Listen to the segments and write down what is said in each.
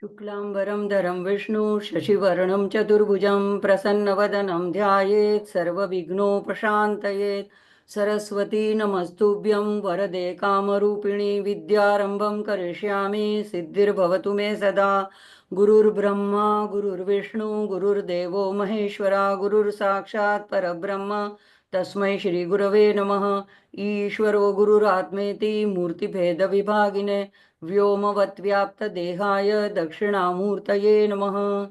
शुक्लांबरधरं विष्णु शशिवर्णं चतुर्भुजं प्रसन्नवदनं ध्यायेत् सर्वविघ्नोपशान्तयेत्। सरस्वती नमस्तुभ्यं वरदे कामरूपिणी विद्यारंभं करिष्यामि सिद्धिर्भवतु मे सदा। गुरुर्ब्रह्मा गुरुर्विष्णु गुरुर्देवो महेश्वरा गुरुर्साक्षात् परब्रह्म तस्मै श्री गुरवे नमः। ईश्वरो गुरुरात्मेति मूर्तिभेदविभागिने व्योमवद्व्याप्तदेहाय दक्षिणामूर्तये नमः।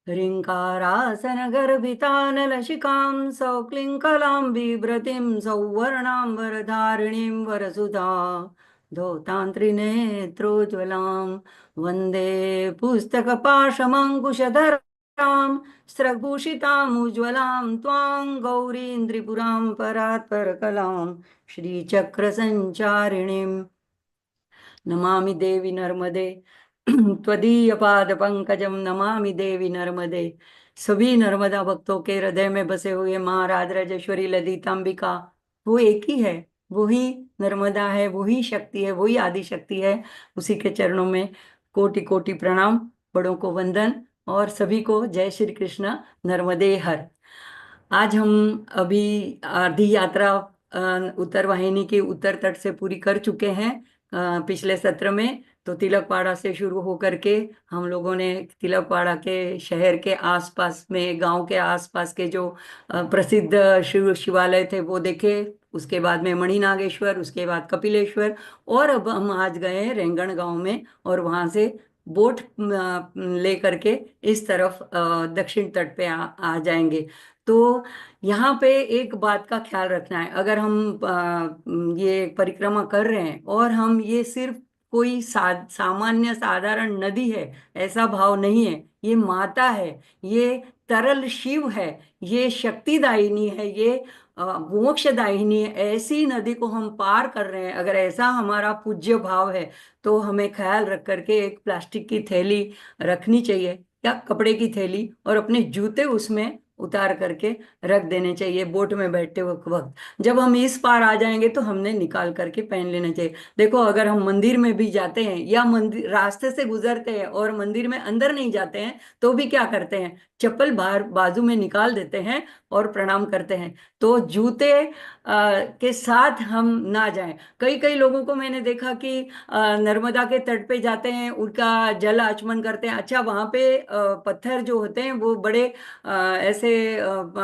ह्रीङ्कारासनगर्भितानलशिखां सौक्लिङ्कलां बिभ्रतीं सौवर्णाम्बरधारिणीं वरसुधा धौतान्त्रिनेत्रोज्ज्वलां वन्दे पुस्तकपाशमङ्कुशधरां स्रग्भूषितामुज्ज्वलां त्वां गौरीं त्रिपुरां परात्परकलां श्रीचक्रसञ्चारिणीं नमामि देवी नर्मदे त्वदीय पाद पंकजम नमामि देवी नर्मदे। सभी नर्मदा भक्तों के हृदय में बसे हुए माँ राजराजेश्वरी ललितांबिका वो एक ही है, वही नर्मदा है, वही शक्ति है, वही आदि शक्ति है। उसी के चरणों में कोटि कोटि प्रणाम, बड़ों को वंदन और सभी को जय श्री कृष्ण नर्मदे हर। आज हम अभी आधी यात्रा उत्तर वाहिनी के उत्तर तट से पूरी कर चुके हैं। पिछले सत्र में तो तिलकपाड़ा से शुरू होकर के हम लोगों ने तिलकपाड़ा के शहर के आसपास में, गांव के आसपास के जो प्रसिद्ध शिवालय थे वो देखे। उसके बाद में मणिनागेश्वर, उसके बाद कपिलेश्वर, और अब हम आज गए हैं रेंगण गांव में और वहां से बोट ले करके इस तरफ दक्षिण तट पे आ जाएंगे। तो यहाँ पे एक बात का ख्याल रखना है, अगर हम ये परिक्रमा कर रहे हैं और हम ये सिर्फ कोई सामान्य साधारण नदी है ऐसा भाव नहीं है, ये माता है, ये तरल शिव है, ये शक्तिदायिनी है, ये मोक्षदायिनी है। ऐसी नदी को हम पार कर रहे हैं, अगर ऐसा हमारा पूज्य भाव है तो हमें ख्याल रख करके एक प्लास्टिक की थैली रखनी चाहिए या कपड़े की थैली, और अपने जूते उसमें उतार करके रख देने चाहिए बोट में बैठते वक्त। जब हम इस पार आ जाएंगे तो हमने निकाल करके पहन लेना चाहिए। देखो, अगर हम मंदिर में भी जाते हैं या मंदिर रास्ते से गुजरते हैं और मंदिर में अंदर नहीं जाते हैं तो भी क्या करते हैं, चप्पल बाहर बाजू में निकाल देते हैं और प्रणाम करते हैं। तो जूते के साथ हम ना जाएं। कई कई लोगों को मैंने देखा कि नर्मदा के तट पे जाते हैं, उनका जल आचमन करते हैं। अच्छा, वहां पे पत्थर जो होते हैं वो बड़े ऐसे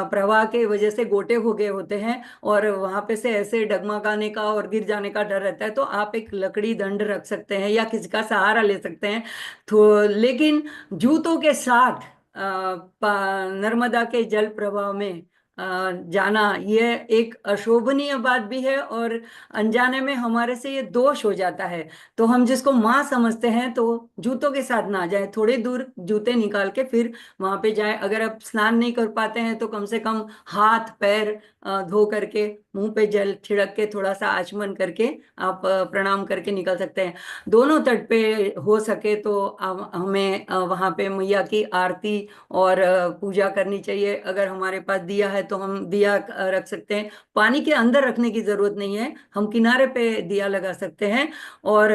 प्रवाह के वजह से गोटे हो गए होते हैं और वहां पे से ऐसे डगमगाने का और गिर जाने का डर रहता है। तो आप एक लकड़ी दंड रख सकते हैं या किसी का सहारा ले सकते हैं। तो लेकिन जूतों के साथ नर्मदा के जल प्रवाह में जाना ये एक अशोभनीय बात भी है, और अनजाने में हमारे से ये दोष हो जाता है। तो हम जिसको माँ समझते हैं तो जूतों के साथ ना जाए, थोड़ी दूर जूते निकाल के फिर वहां पे जाए। अगर आप स्नान नहीं कर पाते हैं तो कम से कम हाथ पैर धो करके, मुंह पे जल छिड़क के, थोड़ा सा आचमन करके आप प्रणाम करके निकल सकते हैं। दोनों तट पे हो सके तो हमें वहां पे मैया की आरती और पूजा करनी चाहिए। अगर हमारे पास दिया है तो हम दिया रख सकते हैं। पानी के अंदर रखने की जरूरत नहीं है, हम किनारे पे दिया लगा सकते हैं और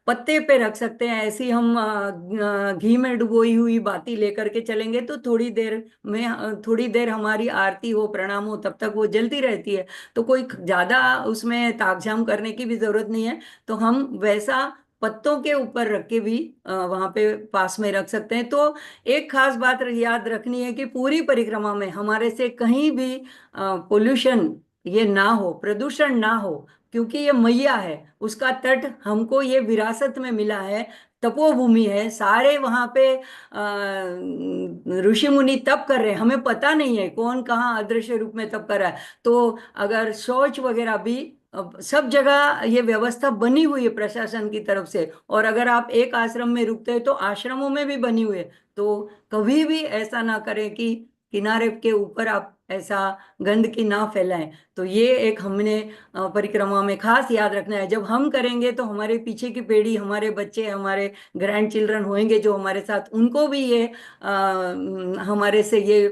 पत्ते पे रख सकते हैं। ऐसे ही हम घी में डुबोई हुई बाती लेकर के चलेंगे तो थोड़ी देर में थोड़ी देर हमारी आरती हो, प्रणाम हो, तब तक वो जलती रहती है। तो कोई ज्यादा उसमें ताकझाम करने की भी जरूरत नहीं है। तो हम वैसा पत्तों के ऊपर रख के भी वहां पे पास में रख सकते हैं। तो एक खास बात याद रखनी है कि पूरी परिक्रमा में हमारे से कहीं भी पोल्यूशन ये ना हो, प्रदूषण ना हो, क्योंकि ये मैया है, उसका तट हमको ये विरासत में मिला है। तपोभूमि है, सारे वहां पे ऋषि मुनि तप कर रहे हैं, हमें पता नहीं है कौन कहाँ अदृश्य रूप में तप कर रहा है। तो अगर शौच वगैरह भी, अब सब जगह ये व्यवस्था बनी हुई है प्रशासन की तरफ से, और अगर आप एक आश्रम में रुकते हैं तो आश्रमों में भी बनी हुई है। तो कभी भी ऐसा ना करें कि किनारे के ऊपर आप ऐसा गंदगी ना फैलाएं। तो ये एक हमने परिक्रमा में खास याद रखना है। जब हम करेंगे तो हमारे पीछे की पीढ़ी, हमारे बच्चे, हमारे ग्रैंड चिल्ड्रन होंगे जो हमारे साथ, उनको भी ये हमारे से ये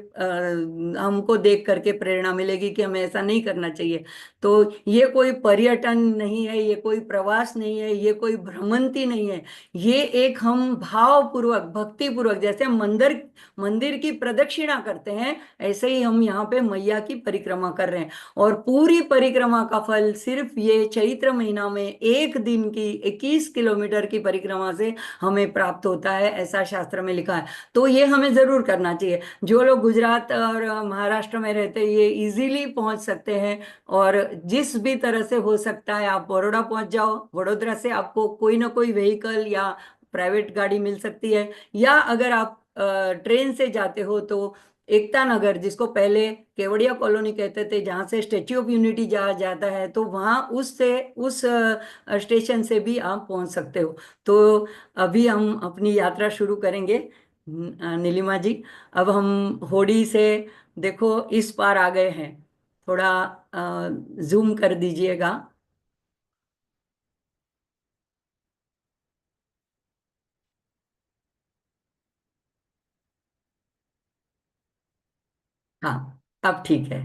हमको देख करके प्रेरणा मिलेगी कि हमें ऐसा नहीं करना चाहिए। तो ये कोई पर्यटन नहीं है, ये कोई प्रवास नहीं है, ये कोई भ्रमंती नहीं है। ये एक हम भाव पूर्वक, भक्ति पूर्वक, जैसे हम मंदिर मंदिर की प्रदक्षिणा करते हैं, ऐसे ही हम यहाँ पे मैया की परिक्रमा कर रहे हैं। और पूरी परिक्रमा का फल सिर्फ ये चैत्र महीना में एक दिन की 21 किलोमीटर की परिक्रमा से हमें प्राप्त होता है, ऐसा शास्त्र में लिखा है। तो ये हमें जरूर करना चाहिए। जो लोग गुजरात और महाराष्ट्र में रहते हैं ये इजीली पहुंच सकते हैं, और जिस भी तरह से हो सकता है आप बड़ौदा पहुंच जाओ। वडोदरा से आपको कोई ना कोई व्हीकल या प्राइवेट गाड़ी मिल सकती है, या अगर आप ट्रेन से जाते हो तो एकता नगर, जिसको पहले केवड़िया कॉलोनी कहते थे, जहाँ से स्टेच्यू ऑफ यूनिटी जा जाता है, तो वहाँ उस स्टेशन से भी आप पहुँच सकते हो। तो अभी हम अपनी यात्रा शुरू करेंगे नीलिमा जी। अब हम होडी से, देखो इस पार आ गए हैं, थोड़ा जूम कर दीजिएगा। हाँ, अब ठीक है।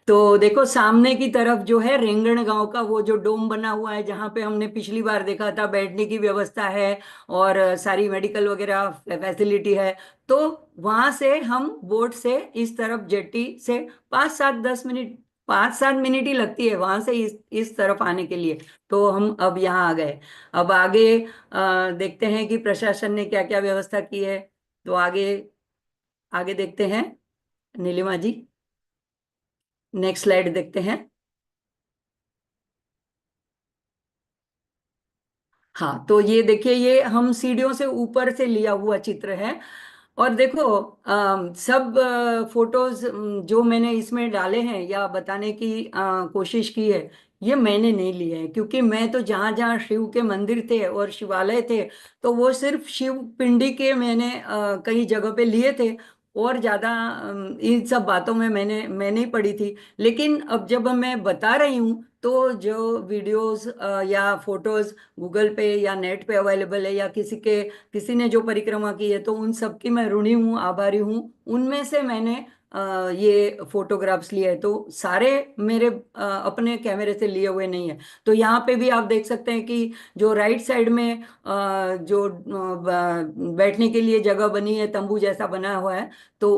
तो देखो सामने की तरफ जो है रेंगण गांव का वो जो डोम बना हुआ है, जहाँ पे हमने पिछली बार देखा था, बैठने की व्यवस्था है और सारी मेडिकल वगैरह फैसिलिटी है। तो वहां से हम बोट से इस तरफ जेट्टी से 5-7-10 मिनट, 5-7 मिनट ही लगती है वहां से इस तरफ आने के लिए। तो हम अब यहाँ आ गए। अब आगे देखते हैं कि प्रशासन ने क्या क्या व्यवस्था की है। तो आगे आगे देखते हैं नीलिमा जी, नेक्स्ट स्लाइड देखते हैं। हाँ, तो ये देखिए, ये हम सीढ़ियों से ऊपर से लिया हुआ चित्र है। और देखो सब फोटोज जो मैंने इसमें डाले हैं या बताने की कोशिश की है, ये मैंने नहीं लिए हैं, क्योंकि मैं तो जहाँ जहाँ शिव के मंदिर थे और शिवालय थे, तो वो सिर्फ शिव पिंडी के मैंने कई जगह पे लिए थे। और ज्यादा इन सब बातों में मैं नहीं पड़ी थी। लेकिन अब जब मैं बता रही हूँ तो जो वीडियोस या फोटोज गूगल पे या नेट पे अवेलेबल है, या किसी ने जो परिक्रमा की है, तो उन सबकी मैं ऋणी हूँ, आभारी हूँ। उनमें से मैंने ये फोटोग्राफ्स लिए हैं। तो सारे मेरे अपने कैमरे से लिए हुए नहीं है। तो यहाँ पे भी आप देख सकते हैं कि जो राइट साइड में जो बैठने के लिए जगह बनी है, तंबू जैसा बना हुआ है, तो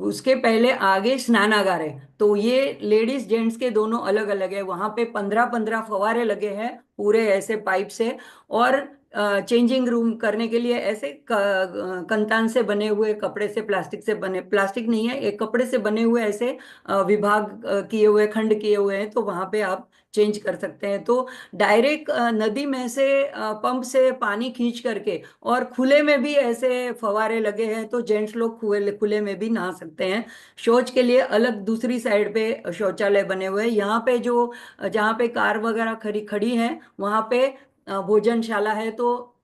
उसके पहले आगे स्नानागार है। तो ये लेडीज जेंट्स के दोनों अलग अलग है। वहां पे 15-15 फवारे लगे हैं पूरे ऐसे पाइप से। और चेंजिंग रूम करने के लिए ऐसे कंतान से बने हुए कपड़े से, प्लास्टिक से बने, प्लास्टिक नहीं है, एक कपड़े से बने हुए ऐसे विभाग किए हुए, खंड किए हुए हैं, तो वहां पे आप चेंज कर सकते हैं। तो डायरेक्ट नदी में से पंप से पानी खींच करके, और खुले में भी ऐसे फवारे लगे हैं, तो जेंट्स लोग खुले खुले में भी नहा सकते हैं। शौच के लिए अलग दूसरी साइड पे शौचालय बने हुए हैं। यहाँ पे जो जहाँ पे कार वगैरह खड़ी खड़ी है, वहां पे भोजनशाला है। तो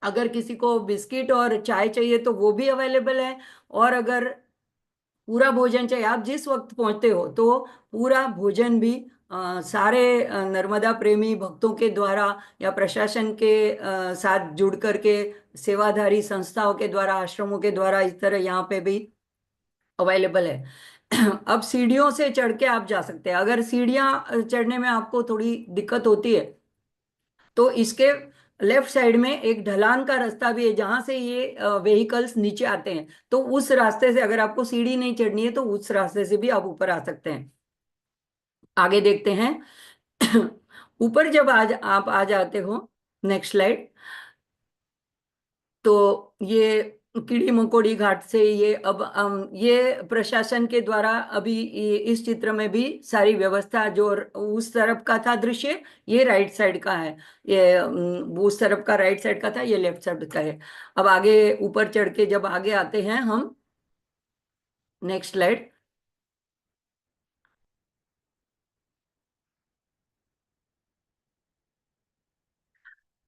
अगर किसी को बिस्किट और चाय चाहिए तो वो भी अवेलेबल है। और अगर पूरा भोजन चाहिए, आप जिस वक्त पहुंचते हो तो पूरा भोजन भी सारे नर्मदा प्रेमी भक्तों के द्वारा या प्रशासन के साथ जुड़ करके, सेवाधारी संस्थाओं के द्वारा, आश्रमों के द्वारा, इस तरह यहाँ पे भी अवेलेबल है। अब सीढ़ियों से चढ़ के आप जा सकते हैं। अगर सीढ़ियां चढ़ने में आपको थोड़ी दिक्कत होती है, तो इसके लेफ्ट साइड में एक ढलान का रास्ता भी है, जहां से ये व्हीकल्स नीचे आते हैं। तो उस रास्ते से, अगर आपको सीढ़ी नहीं चढ़नी है, तो उस रास्ते से भी आप ऊपर आ सकते हैं। आगे देखते हैं। ऊपर जब आज आप आ जाते हो, नेक्स्ट स्लाइड, तो ये कीड़ी मकोड़ी घाट से, ये अब ये प्रशासन के द्वारा अभी इस चित्र में भी सारी व्यवस्था, जो उस तरफ का था दृश्य, ये राइट साइड का है। ये उस तरफ का राइट साइड का था, ये लेफ्ट साइड का है। अब आगे ऊपर चढ़ के जब आगे आते हैं हम, नेक्स्ट स्लाइड,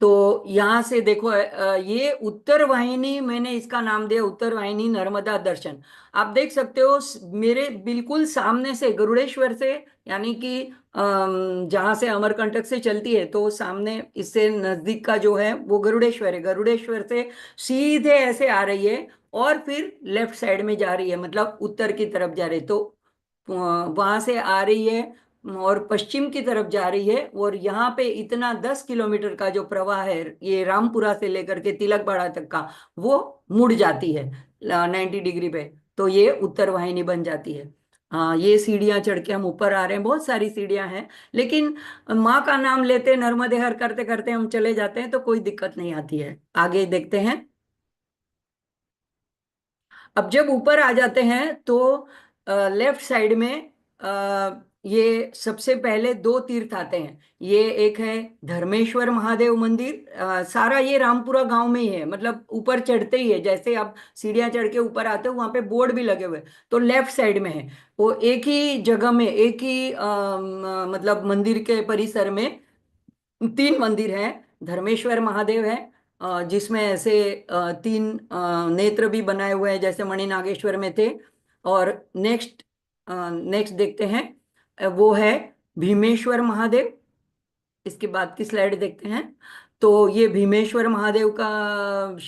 तो यहां से देखो, ये उत्तर वाहिनी, मैंने इसका नाम दिया उत्तर वाहिनी नर्मदा दर्शन। आप देख सकते हो मेरे बिल्कुल सामने से, गरुड़ेश्वर से, यानी कि जहां से अमरकंटक से चलती है, तो सामने इससे नजदीक का जो है वो गरुड़ेश्वर है। गरुड़ेश्वर से सीधे ऐसे आ रही है और फिर लेफ्ट साइड में जा रही है, मतलब उत्तर की तरफ जा रही है। तो वहां से आ रही है और पश्चिम की तरफ जा रही है। और यहाँ पे इतना 10 किलोमीटर का जो प्रवाह है, ये रामपुरा से लेकर के तिलकबाड़ा तक का, वो मुड़ जाती है 90 डिग्री पे। तो ये उत्तर वाहिनी बन जाती है। हाँ, ये सीढ़ियां चढ़ के हम ऊपर आ रहे हैं, बहुत सारी सीढ़ियां हैं, लेकिन माँ का नाम लेते, नर्मदे हर करते करते हम चले जाते हैं, तो कोई दिक्कत नहीं आती है। आगे देखते हैं। अब जब ऊपर आ जाते हैं तो लेफ्ट साइड में ये सबसे पहले दो तीर्थ आते हैं। ये एक है धर्मेश्वर महादेव मंदिर। सारा ये रामपुरा गांव में ही है, मतलब ऊपर चढ़ते ही है, जैसे आप सीढ़ियां चढ़ के ऊपर आते हो, वहां पे बोर्ड भी लगे हुए हैं, तो लेफ्ट साइड में है। वो एक ही जगह में, एक ही मतलब मंदिर के परिसर में तीन मंदिर हैं। धर्मेश्वर महादेव है, जिसमें ऐसे तीन नेत्र भी बनाए हुए हैं, जैसे मणि नागेश्वर में थे। और नेक्स्ट नेक्स्ट देखते हैं, वो है भीमेश्वर महादेव। इसके बाद की स्लाइड देखते हैं। तो ये भीमेश्वर महादेव का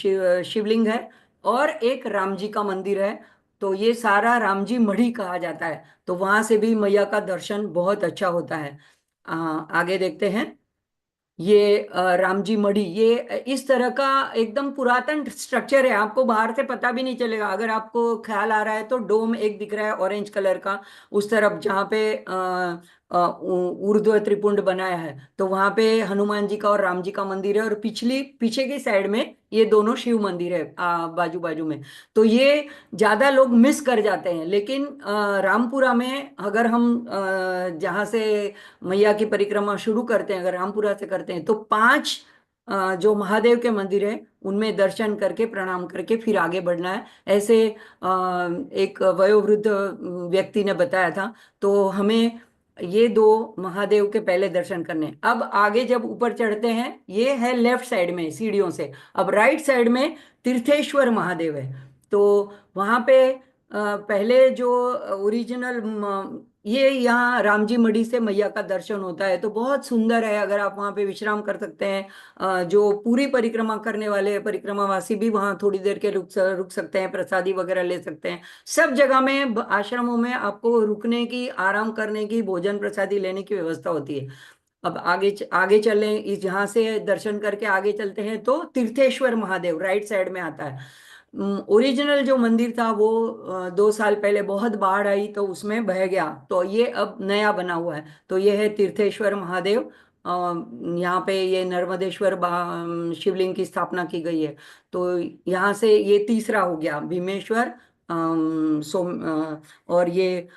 शिवलिंग है। और एक राम जी का मंदिर है। तो ये सारा राम जी मढ़ी कहा जाता है, तो वहां से भी मैया का दर्शन बहुत अच्छा होता है। आगे देखते हैं। ये राम जी मढ़ी, ये इस तरह का एकदम पुरातन स्ट्रक्चर है, आपको बाहर से पता भी नहीं चलेगा। अगर आपको ख्याल आ रहा है, तो डोम एक दिख रहा है ऑरेंज कलर का, उस तरफ जहाँ पे ऊर्ध्व त्रिपुंड बनाया है, तो वहां पे हनुमान जी का और राम जी का मंदिर है। और पिछली पीछे की साइड में ये दोनों शिव मंदिर है, बाजू बाजू में। तो ये ज्यादा लोग मिस कर जाते हैं, लेकिन रामपुरा में अगर हम जहाँ से मैया की परिक्रमा शुरू करते हैं, अगर रामपुरा से करते हैं, तो पांच जो महादेव के मंदिर है, उनमें दर्शन करके प्रणाम करके फिर आगे बढ़ना है। ऐसे एक वयोवृद्ध व्यक्ति ने बताया था। तो हमें ये दो महादेव के पहले दर्शन करने हैं। अब आगे जब ऊपर चढ़ते हैं, ये है लेफ्ट साइड में सीढ़ियों से। अब राइट साइड में तीर्थेश्वर महादेव है। तो वहां पे पहले जो ओरिजिनल, ये यहाँ राम जी मढ़ी से मैया का दर्शन होता है, तो बहुत सुंदर है। अगर आप वहाँ पे विश्राम कर सकते हैं, जो पूरी परिक्रमा करने वाले परिक्रमावासी भी वहाँ थोड़ी देर के रुक सकते हैं, प्रसादी वगैरह ले सकते हैं। सब जगह में, आश्रमों में आपको रुकने की, आराम करने की, भोजन प्रसादी लेने की व्यवस्था होती है। अब आगे चलें, इस यहाँ से दर्शन करके आगे चलते हैं, तो तीर्थेश्वर महादेव राइट साइड में आता है। ओरिजिनल जो मंदिर था वो 2 साल पहले बहुत बाढ़ आई, तो उसमें बह गया, तो ये अब नया बना हुआ है। तो ये है तीर्थेश्वर महादेव। यहाँ पे ये नर्मदेश्वर शिवलिंग की स्थापना की गई है। तो यहाँ से ये तीसरा हो गया भीमेश्वर, और ये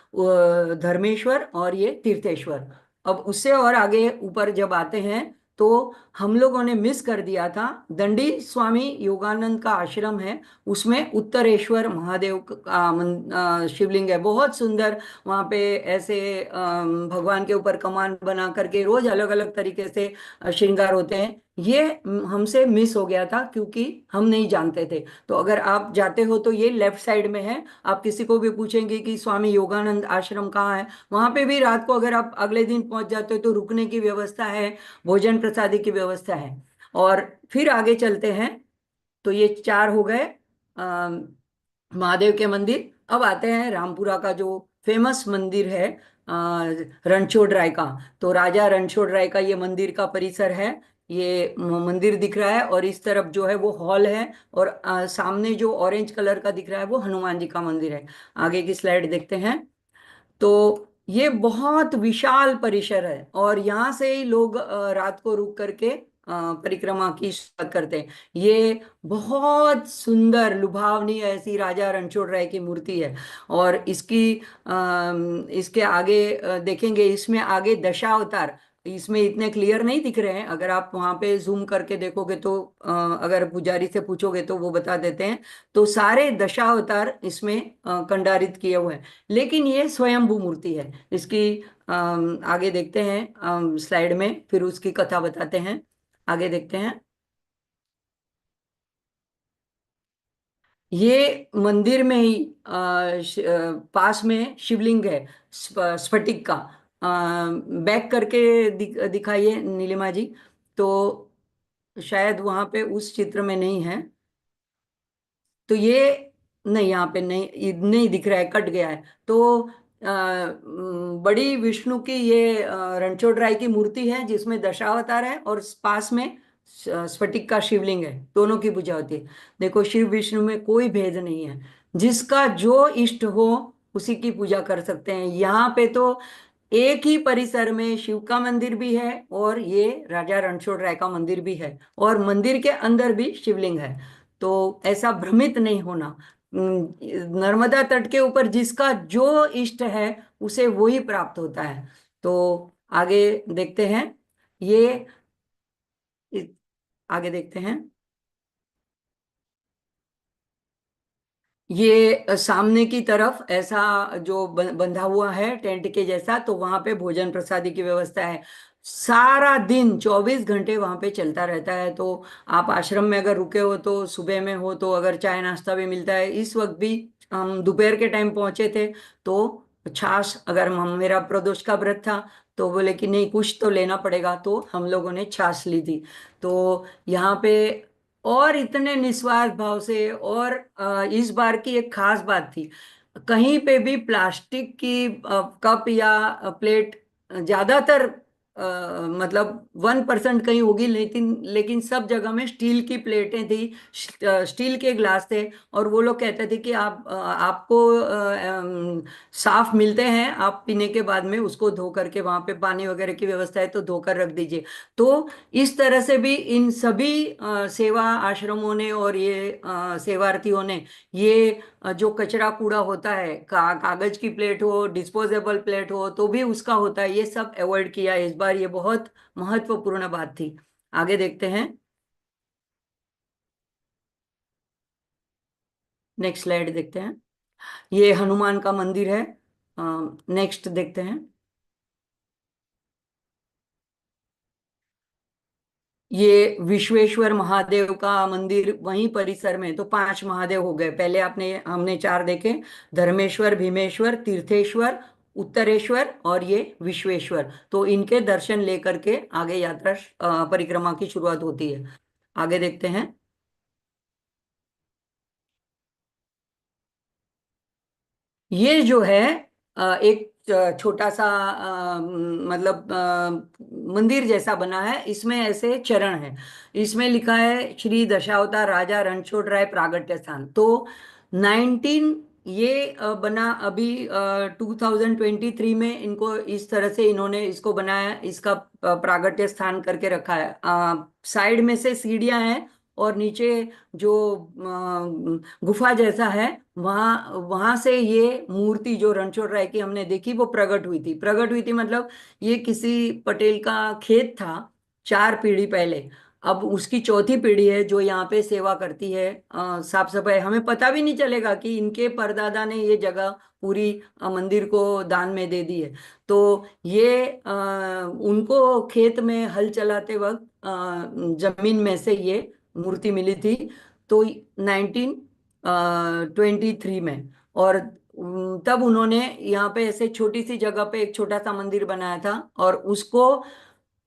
धर्मेश्वर और ये तीर्थेश्वर। अब उससे और आगे ऊपर जब आते हैं तो हम लोगों ने मिस कर दिया था, दंडी स्वामी योगानंद का आश्रम है, उसमें उत्तरेश्वर महादेव का शिवलिंग है, बहुत सुंदर। वहाँ पे ऐसे भगवान के ऊपर कमान बना करके रोज अलग अलग तरीके से श्रृंगार होते हैं। ये हमसे मिस हो गया था क्योंकि हम नहीं जानते थे। तो अगर आप जाते हो तो ये लेफ्ट साइड में है। आप किसी को भी पूछेंगे कि स्वामी योगानंद आश्रम कहाँ है, वहां पे भी रात को अगर आप अगले दिन पहुंच जाते हो तो रुकने की व्यवस्था है, भोजन प्रसादी की व्यवस्था है। और फिर आगे चलते हैं तो ये चार हो गए महादेव के मंदिर। अब आते हैं रामपुरा का जो फेमस मंदिर है, रणछोड़ राय का। तो राजा रणछोड़ राय का ये मंदिर का परिसर है। ये मंदिर दिख रहा है और इस तरफ जो है वो हॉल है, और सामने जो ऑरेंज कलर का दिख रहा है वो हनुमान जी का मंदिर है। आगे की स्लाइड देखते हैं। तो ये बहुत विशाल परिसर है और यहाँ से ही लोग रात को रुक करके परिक्रमा की शुरुआत करते हैं। ये बहुत सुंदर लुभावनी ऐसी राजा रणछोड़ राय की मूर्ति है। और इसके आगे देखेंगे, इसमें आगे दशावतार इसमें इतने क्लियर नहीं दिख रहे हैं, अगर आप वहां पे जूम करके देखोगे तो अगर पुजारी से पूछोगे तो वो बता देते हैं। तो सारे दशावतार इसमें कंडारित किए हुए हैं, लेकिन ये स्वयंभू मूर्ति है इसकी। आगे देखते हैं स्लाइड में, फिर उसकी कथा बताते हैं। आगे देखते हैं। ये मंदिर में ही पास में शिवलिंग है, स्फटिक का। बैक करके दिखाइए नीलिमा जी। तो शायद वहां पे उस चित्र में नहीं है। तो ये नहीं, यहाँ पे नहीं नहीं दिख रहा है, कट गया है। तो बड़ी विष्णु की ये रणछोड़ राय की मूर्ति है जिसमें दशावतार है, और पास में स्फटिक का शिवलिंग है, दोनों की पूजा होती है। देखो शिव विष्णु में कोई भेद नहीं है, जिसका जो इष्ट हो उसी की पूजा कर सकते हैं। यहाँ पे तो एक ही परिसर में शिव का मंदिर भी है और ये राजा रणछोड़ राय का मंदिर भी है, और मंदिर के अंदर भी शिवलिंग है। तो ऐसा भ्रमित नहीं होना। नर्मदा तट के ऊपर जिसका जो इष्ट है उसे वो ही प्राप्त होता है। तो आगे देखते हैं। ये आगे देखते हैं। ये सामने की तरफ ऐसा जो बंधा हुआ है टेंट के जैसा, तो वहां पे भोजन प्रसादी की व्यवस्था है। सारा दिन 24 घंटे वहां पे चलता रहता है। तो आप आश्रम में अगर रुके हो तो सुबह में हो तो अगर चाय नाश्ता भी मिलता है। इस वक्त भी हम दोपहर के टाइम पहुंचे थे तो छाछ, अगर हम मेरा प्रदोष का व्रत था तो बोले कि नहीं कुछ तो लेना पड़ेगा, तो हम लोगों ने छाछ ली थी। तो यहाँ पे और इतने निस्वार्थ भाव से, और इस बार की एक खास बात थी, कहीं पे भी प्लास्टिक की कप या प्लेट ज्यादातर मतलब 1% कहीं होगी, लेकिन सब जगह में स्टील की प्लेटें थी, स्टील के ग्लास थे। और वो लोग कहते थे कि आपको साफ मिलते हैं, आप पीने के बाद में उसको धो करके, वहां पे पानी वगैरह की व्यवस्था है तो धोकर रख दीजिए। तो इस तरह से भी इन सभी सेवा आश्रमों ने और ये सेवार्थियों ने ये जो कचरा कूड़ा होता है, कागज की प्लेट हो, डिस्पोजेबल प्लेट हो, तो भी उसका होता है, ये सब अवॉइड किया इस बार। ये बहुत महत्वपूर्ण बात थी। आगे देखते हैं। नेक्स्ट स्लाइड देखते हैं। ये हनुमान का मंदिर है। नेक्स्ट देखते हैं। ये विश्वेश्वर महादेव का मंदिर वहीं परिसर में। तो 5 महादेव हो गए, पहले आपने हमने 4 देखे, धर्मेश्वर, भीमेश्वर, तीर्थेश्वर, उत्तरेश्वर और ये विश्वेश्वर। तो इनके दर्शन लेकर के आगे यात्रा परिक्रमा की शुरुआत होती है। आगे देखते हैं। ये जो है एक छोटा सा मतलब मंदिर जैसा बना है, इसमें ऐसे चरण है। इसमें लिखा है श्री दशावतार राजा रणछोड़ राय प्रागट्य स्थान। तो 19 ये बना अभी 2023 में, इनको इस तरह से इन्होंने इसको बनाया, इसका प्रागट्य स्थान करके रखा है। साइड में से सीढ़ियां हैं और नीचे जो गुफा जैसा है, वहां वहां से ये मूर्ति जो रणछोड़ राय की हमने देखी वो प्रकट हुई थी मतलब ये किसी पटेल का खेत था 4 पीढ़ी पहले। अब उसकी चौथी पीढ़ी है जो यहाँ पे सेवा करती है, साफ सफाई। हमें पता भी नहीं चलेगा कि इनके परदादा ने ये जगह पूरी मंदिर को दान में दे दी है। तो ये उनको खेत में हल चलाते वक्त जमीन में से ये मूर्ति मिली थी, तो 1923 में। और तब उन्होंने यहाँ पे ऐसे छोटी सी जगह पे एक छोटा सा मंदिर बनाया था, और उसको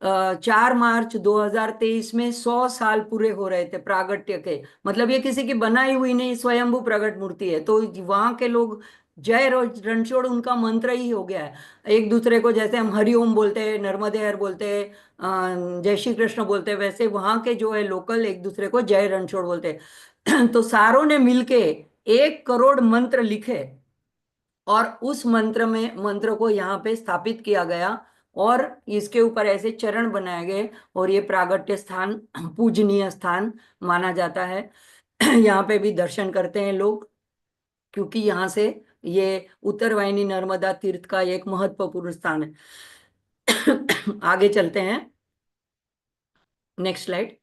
4 मार्च 2023 में 100 साल पूरे हो रहे थे प्रागट्य के। मतलब ये किसी की बनाई हुई नहीं, स्वयंभू प्रकट मूर्ति है। तो वहां के लोग रणछोड़ उनका मंत्र ही हो गया है। एक दूसरे को जैसे हम हरिओम बोलते हैं, नर्मदे हर बोलते हैं, जय श्री कृष्ण बोलते हैं, वैसे वहां के जो है लोकल एक दूसरे को जय रणछोड़ बोलते हैं। तो सारों ने मिलके 1 करोड़ मंत्र लिखे, और उस मंत्र को यहाँ पे स्थापित किया गया, और इसके ऊपर ऐसे चरण बनाए गए, और ये प्रागट्य स्थान पूजनीय स्थान माना जाता है। यहाँ पे भी दर्शन करते हैं लोग, क्योंकि यहाँ से ये उत्तरवाहिनी नर्मदा तीर्थ का एक महत्वपूर्ण स्थान है। आगे चलते हैं, नेक्स्ट स्लाइड।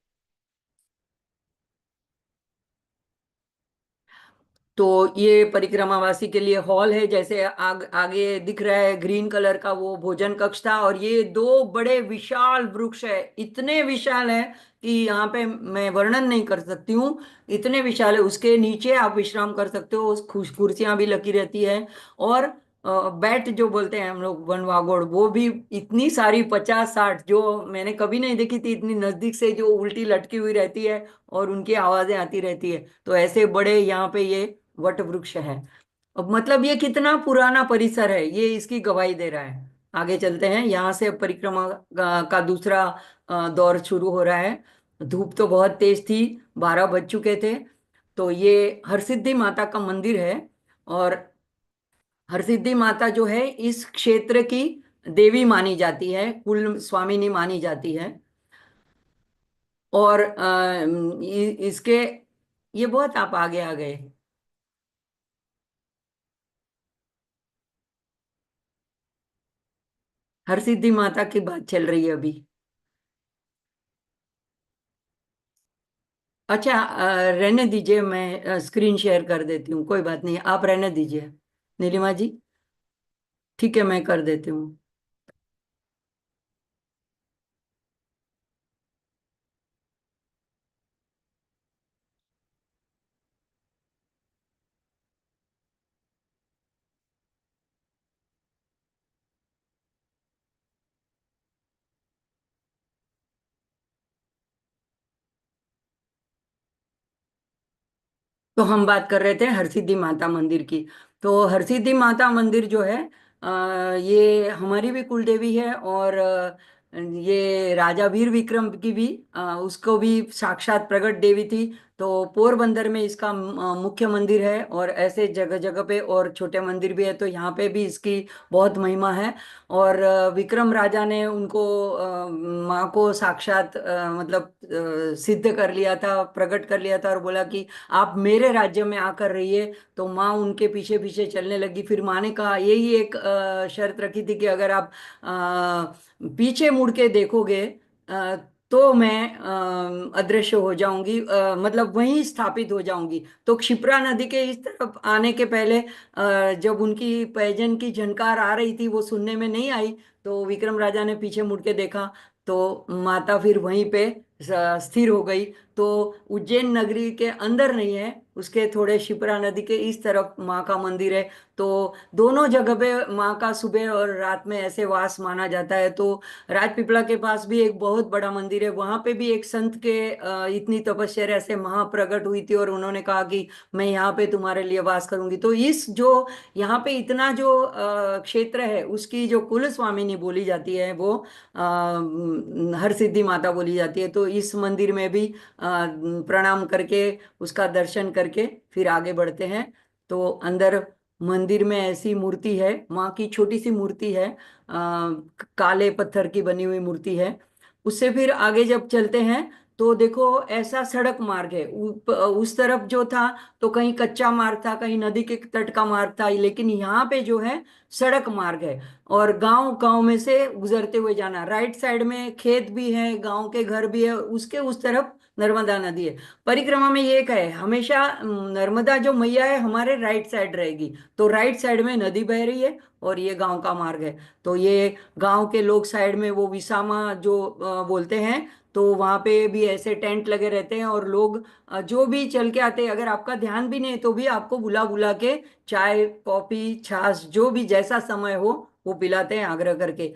तो ये परिक्रमावासी के लिए हॉल है, जैसे आगे दिख रहा है ग्रीन कलर का, वो भोजन कक्ष था। और ये 2 बड़े विशाल वृक्ष है, इतने विशाल है कि यहाँ पे मैं वर्णन नहीं कर सकती हूँ, इतने विशाल है। उसके नीचे आप विश्राम कर सकते हो, कुर्सियां भी लगी रहती है। और बैट जो बोलते हैं हम लोग, वनवागोड़, वो भी इतनी सारी 50-60 जो मैंने कभी नहीं देखी थी इतनी नजदीक से, जो उल्टी लटकी हुई रहती है और उनकी आवाजें आती रहती है। तो ऐसे बड़े यहाँ पे ये वट वृक्ष है। अब मतलब ये कितना पुराना परिसर है, ये इसकी गवाही दे रहा है। आगे चलते हैं, यहाँ से परिक्रमा का दूसरा दौर शुरू हो रहा है। धूप तो बहुत तेज थी, 12 बज चुके थे। तो ये हरसिद्धि माता का मंदिर है, और हरसिद्धि माता जो है इस क्षेत्र की देवी मानी जाती है, कुल स्वामिनी मानी जाती है। और इसके, ये बहुत आप आगे आ गए। हरसिद्धि माता की बात चल रही है अभी। अच्छा, रहने दीजिए, मैं स्क्रीन शेयर कर देती हूँ, कोई बात नहीं, आप रहने दीजिए नीलिमा जी। ठीक है, मैं कर देती हूँ। तो हम बात कर रहे थे हरसिद्धि माता मंदिर की। तो हरसिद्धि माता मंदिर जो है, ये हमारी भी कुल देवी है, और ये राजा वीर विक्रम की भी, उसको भी साक्षात प्रकट देवी थी। तो पोरबंदर में इसका मुख्य मंदिर है, और ऐसे जगह जगह पे और छोटे मंदिर भी है। तो यहाँ पे भी इसकी बहुत महिमा है। और विक्रम राजा ने उनको माँ को साक्षात मतलब सिद्ध कर लिया था, प्रकट कर लिया था, और बोला कि आप मेरे राज्य में आकर रहिए। तो माँ उनके पीछे पीछे चलने लगी। फिर माँ ने कहा, यही एक शर्त रखी थी कि अगर आप पीछे मुड़ के देखोगे अ, तो मैं अदृश्य हो जाऊंगी, मतलब वहीं स्थापित हो जाऊंगी। तो क्षिप्रा नदी के इस तरफ आने के पहले जब उनकी पैजन की झनकार आ रही थी, वो सुनने में नहीं आई। तो विक्रम राजा ने पीछे मुड़ के देखा, तो माता फिर वहीं पे स्थिर हो गई। तो उज्जैन नगरी के अंदर नहीं है, उसके थोड़े शिप्रा नदी के इस तरफ माँ का मंदिर है। तो दोनों जगह पे माँ का सुबह और रात में ऐसे वास माना जाता है। तो राजपीपला के पास भी एक बहुत बड़ा मंदिर है, वहां पे भी एक संत के इतनी तपस्या से महाप्रगट हुई थी, और उन्होंने कहा कि मैं यहाँ पे तुम्हारे लिए वास करूंगी। तो इस जो यहाँ पे इतना जो क्षेत्र है, उसकी जो कुल स्वामिनी बोली जाती है वो हरसिद्धि माता बोली जाती है। तो इस मंदिर में भी प्रणाम करके, उसका दर्शन करके फिर आगे बढ़ते हैं। तो ये हरसिद्धि माता का मंदिर है, और यहाँ पे भी प्रणाम करके फिर आगे बढ़ते हैं। तो अंदर मंदिर में ऐसी मूर्ति है, माँ की छोटी सी मूर्ति है, काले पत्थर की बनी हुई मूर्ति है। उससे फिर आगे जब चलते हैं तो देखो ऐसा सड़क मार्ग है, उस तरफ जो था तो कहीं कच्चा मार्ग था, कहीं नदी के तट का मार्ग था, लेकिन यहाँ पे जो है सड़क मार्ग है। और गांव गांव में से गुजरते हुए जाना, राइट साइड में खेत भी है, गांव के घर भी है, उसके उस तरफ नर्मदा नदी है। परिक्रमा में ये कहे हमेशा नर्मदा जो मैया है हमारे राइट साइड रहेगी, तो राइट साइड में नदी बह रही है और ये गांव का मार्ग है। तो ये गांव के लोग साइड में वो विसामा जो बोलते हैं, तो वहां पे भी ऐसे टेंट लगे रहते हैं, और लोग जो भी चल के आते हैं, अगर आपका ध्यान भी नहीं है तो भी आपको बुला बुला के चाय कॉफी छाछ जो भी जैसा समय हो वो पिलाते हैं आग्रह करके।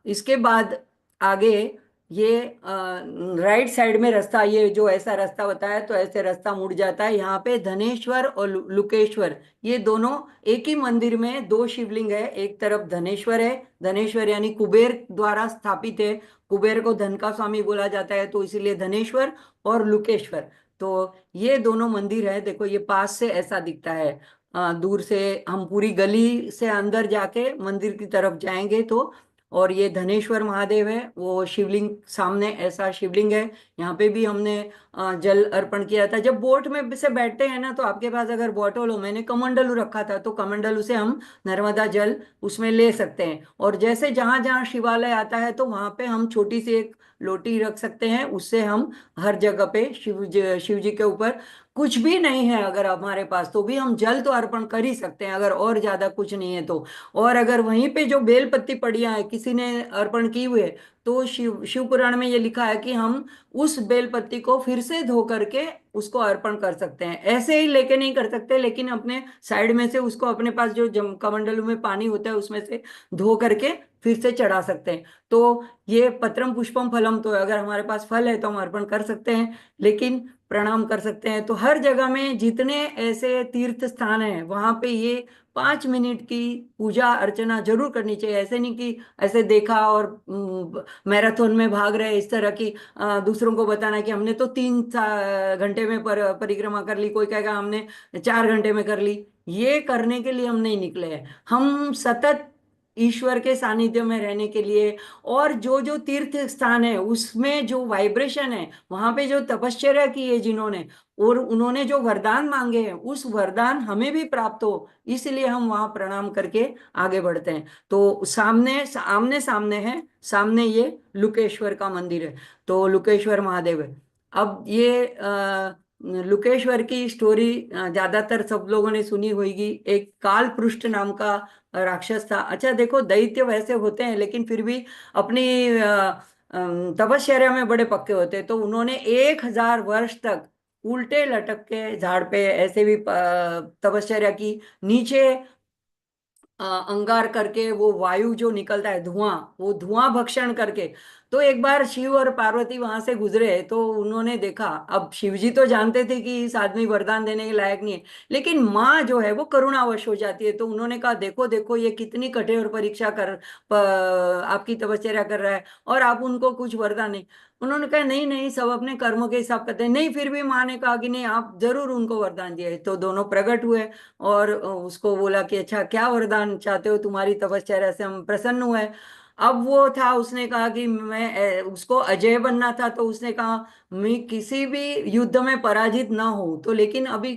इसके बाद आगे ये राइट साइड में रास्ता, ये जो ऐसा रास्ता बताया तो ऐसे रास्ता मुड़ जाता है, यहाँ पे धनेश्वर और लुकेश्वर, ये दोनों एक ही मंदिर में दो शिवलिंग है। एक तरफ धनेश्वर है, धनेश्वर यानी कुबेर द्वारा स्थापित है, कुबेर को धन का स्वामी बोला जाता है, तो इसीलिए धनेश्वर और लुकेश्वर। तो ये दोनों मंदिर है, देखो ये पास से ऐसा दिखता है। दूर से हम पूरी गली से अंदर जाके मंदिर की तरफ जाएंगे तो, और ये धनेश्वर महादेव है, वो शिवलिंग सामने ऐसा शिवलिंग है। यहाँ पे भी हमने जल अर्पण किया था। जब बोट में से बैठते हैं ना तो आपके पास अगर बॉटल हो, मैंने कमंडलू रखा था तो कमंडलू से हम नर्मदा जल उसमें ले सकते हैं। और जैसे जहां जहां शिवालय आता है तो वहां पे हम छोटी सी एक लोटी रख सकते हैं, उससे हम हर जगह पे शिव जी के ऊपर कुछ भी नहीं है अगर हमारे पास तो भी हम जल तो अर्पण कर ही सकते हैं, अगर और ज्यादा कुछ नहीं है तो। और अगर वहीं पे जो बेलपत्ती पड़ियां है किसी ने अर्पण की हुई है, तो शिव पुराण में ये लिखा है कि हम उस बेलपत्ती को फिर से धो करके उसको अर्पण कर सकते हैं। ऐसे ही लेके नहीं कर सकते, लेकिन अपने साइड में से उसको अपने पास जो कमंडलू में पानी होता है उसमें से धो करके फिर से चढ़ा सकते हैं। तो ये पत्रम पुष्पम फलम, तो अगर हमारे पास फल है तो हम अर्पण कर सकते हैं, लेकिन प्रणाम कर सकते हैं। तो हर जगह में जितने ऐसे तीर्थ स्थान हैं वहां पे ये 5 मिनट की पूजा अर्चना जरूर करनी चाहिए। ऐसे नहीं कि ऐसे देखा और मैराथन में भाग रहे इस तरह की, दूसरों को बताना कि हमने तो 3 घंटे में परिक्रमा कर ली, कोई कहेगा हमने 4 घंटे में कर ली। ये करने के लिए हम नहीं निकले हैं, हम सतत ईश्वर के सानिध्य में रहने के लिए। और जो जो तीर्थ स्थान है उसमें जो वाइब्रेशन है, वहां पे जो तपश्चर्या की है जिन्होंने, और उन्होंने जो वरदान मांगे हैं उस वरदान हमें भी प्राप्त हो, इसलिए हम वहां प्रणाम करके आगे बढ़ते हैं। तो सामने आमने सामने है, सामने ये लुकेश्वर का मंदिर है, तो लुकेश्वर महादेव है। अब ये लुकेश्वर की स्टोरी ज्यादातर सब लोगों ने सुनी होगी। एक काल पृष्ठ नाम का राक्षस था। अच्छा देखो, दैत्य वैसे होते हैं लेकिन फिर भी अपनी तपश्चर्या में बड़े पक्के होते हैं, तो उन्होंने 1,000 वर्ष तक उल्टे लटक के झाड़ पे ऐसे भी तपश्चर्या की। नीचे अंगार करके वो वायु जो निकलता है धुआं, वो धुआं भक्षण करके। तो एक बार शिव और पार्वती वहां से गुजरे तो उन्होंने देखा, अब शिव जी तो जानते थे कि इस आदमी वरदान देने के लायक नहीं है, लेकिन माँ जो है वो करुणावश हो जाती है। तो उन्होंने कहा देखो देखो ये कितनी कठोर परीक्षा आपकी तपस्या कर रहा है और आप उनको कुछ वरदान नहीं। उन्होंने कहा नहीं नहीं, सब अपने कर्मों के हिसाब करते हैं। नहीं, फिर भी माँ ने कहा कि नहीं, आप जरूर उनको वरदान दिए। तो दोनों प्रकट हुए और उसको बोला कि अच्छा क्या वरदान चाहते हो, तुम्हारी तपश्चर्या से हम प्रसन्न हुए। अब वो था, उसने कहा कि उसको अजय बनना था, तो उसने कहा मैं किसी भी युद्ध में पराजित ना हूं, तो लेकिन अभी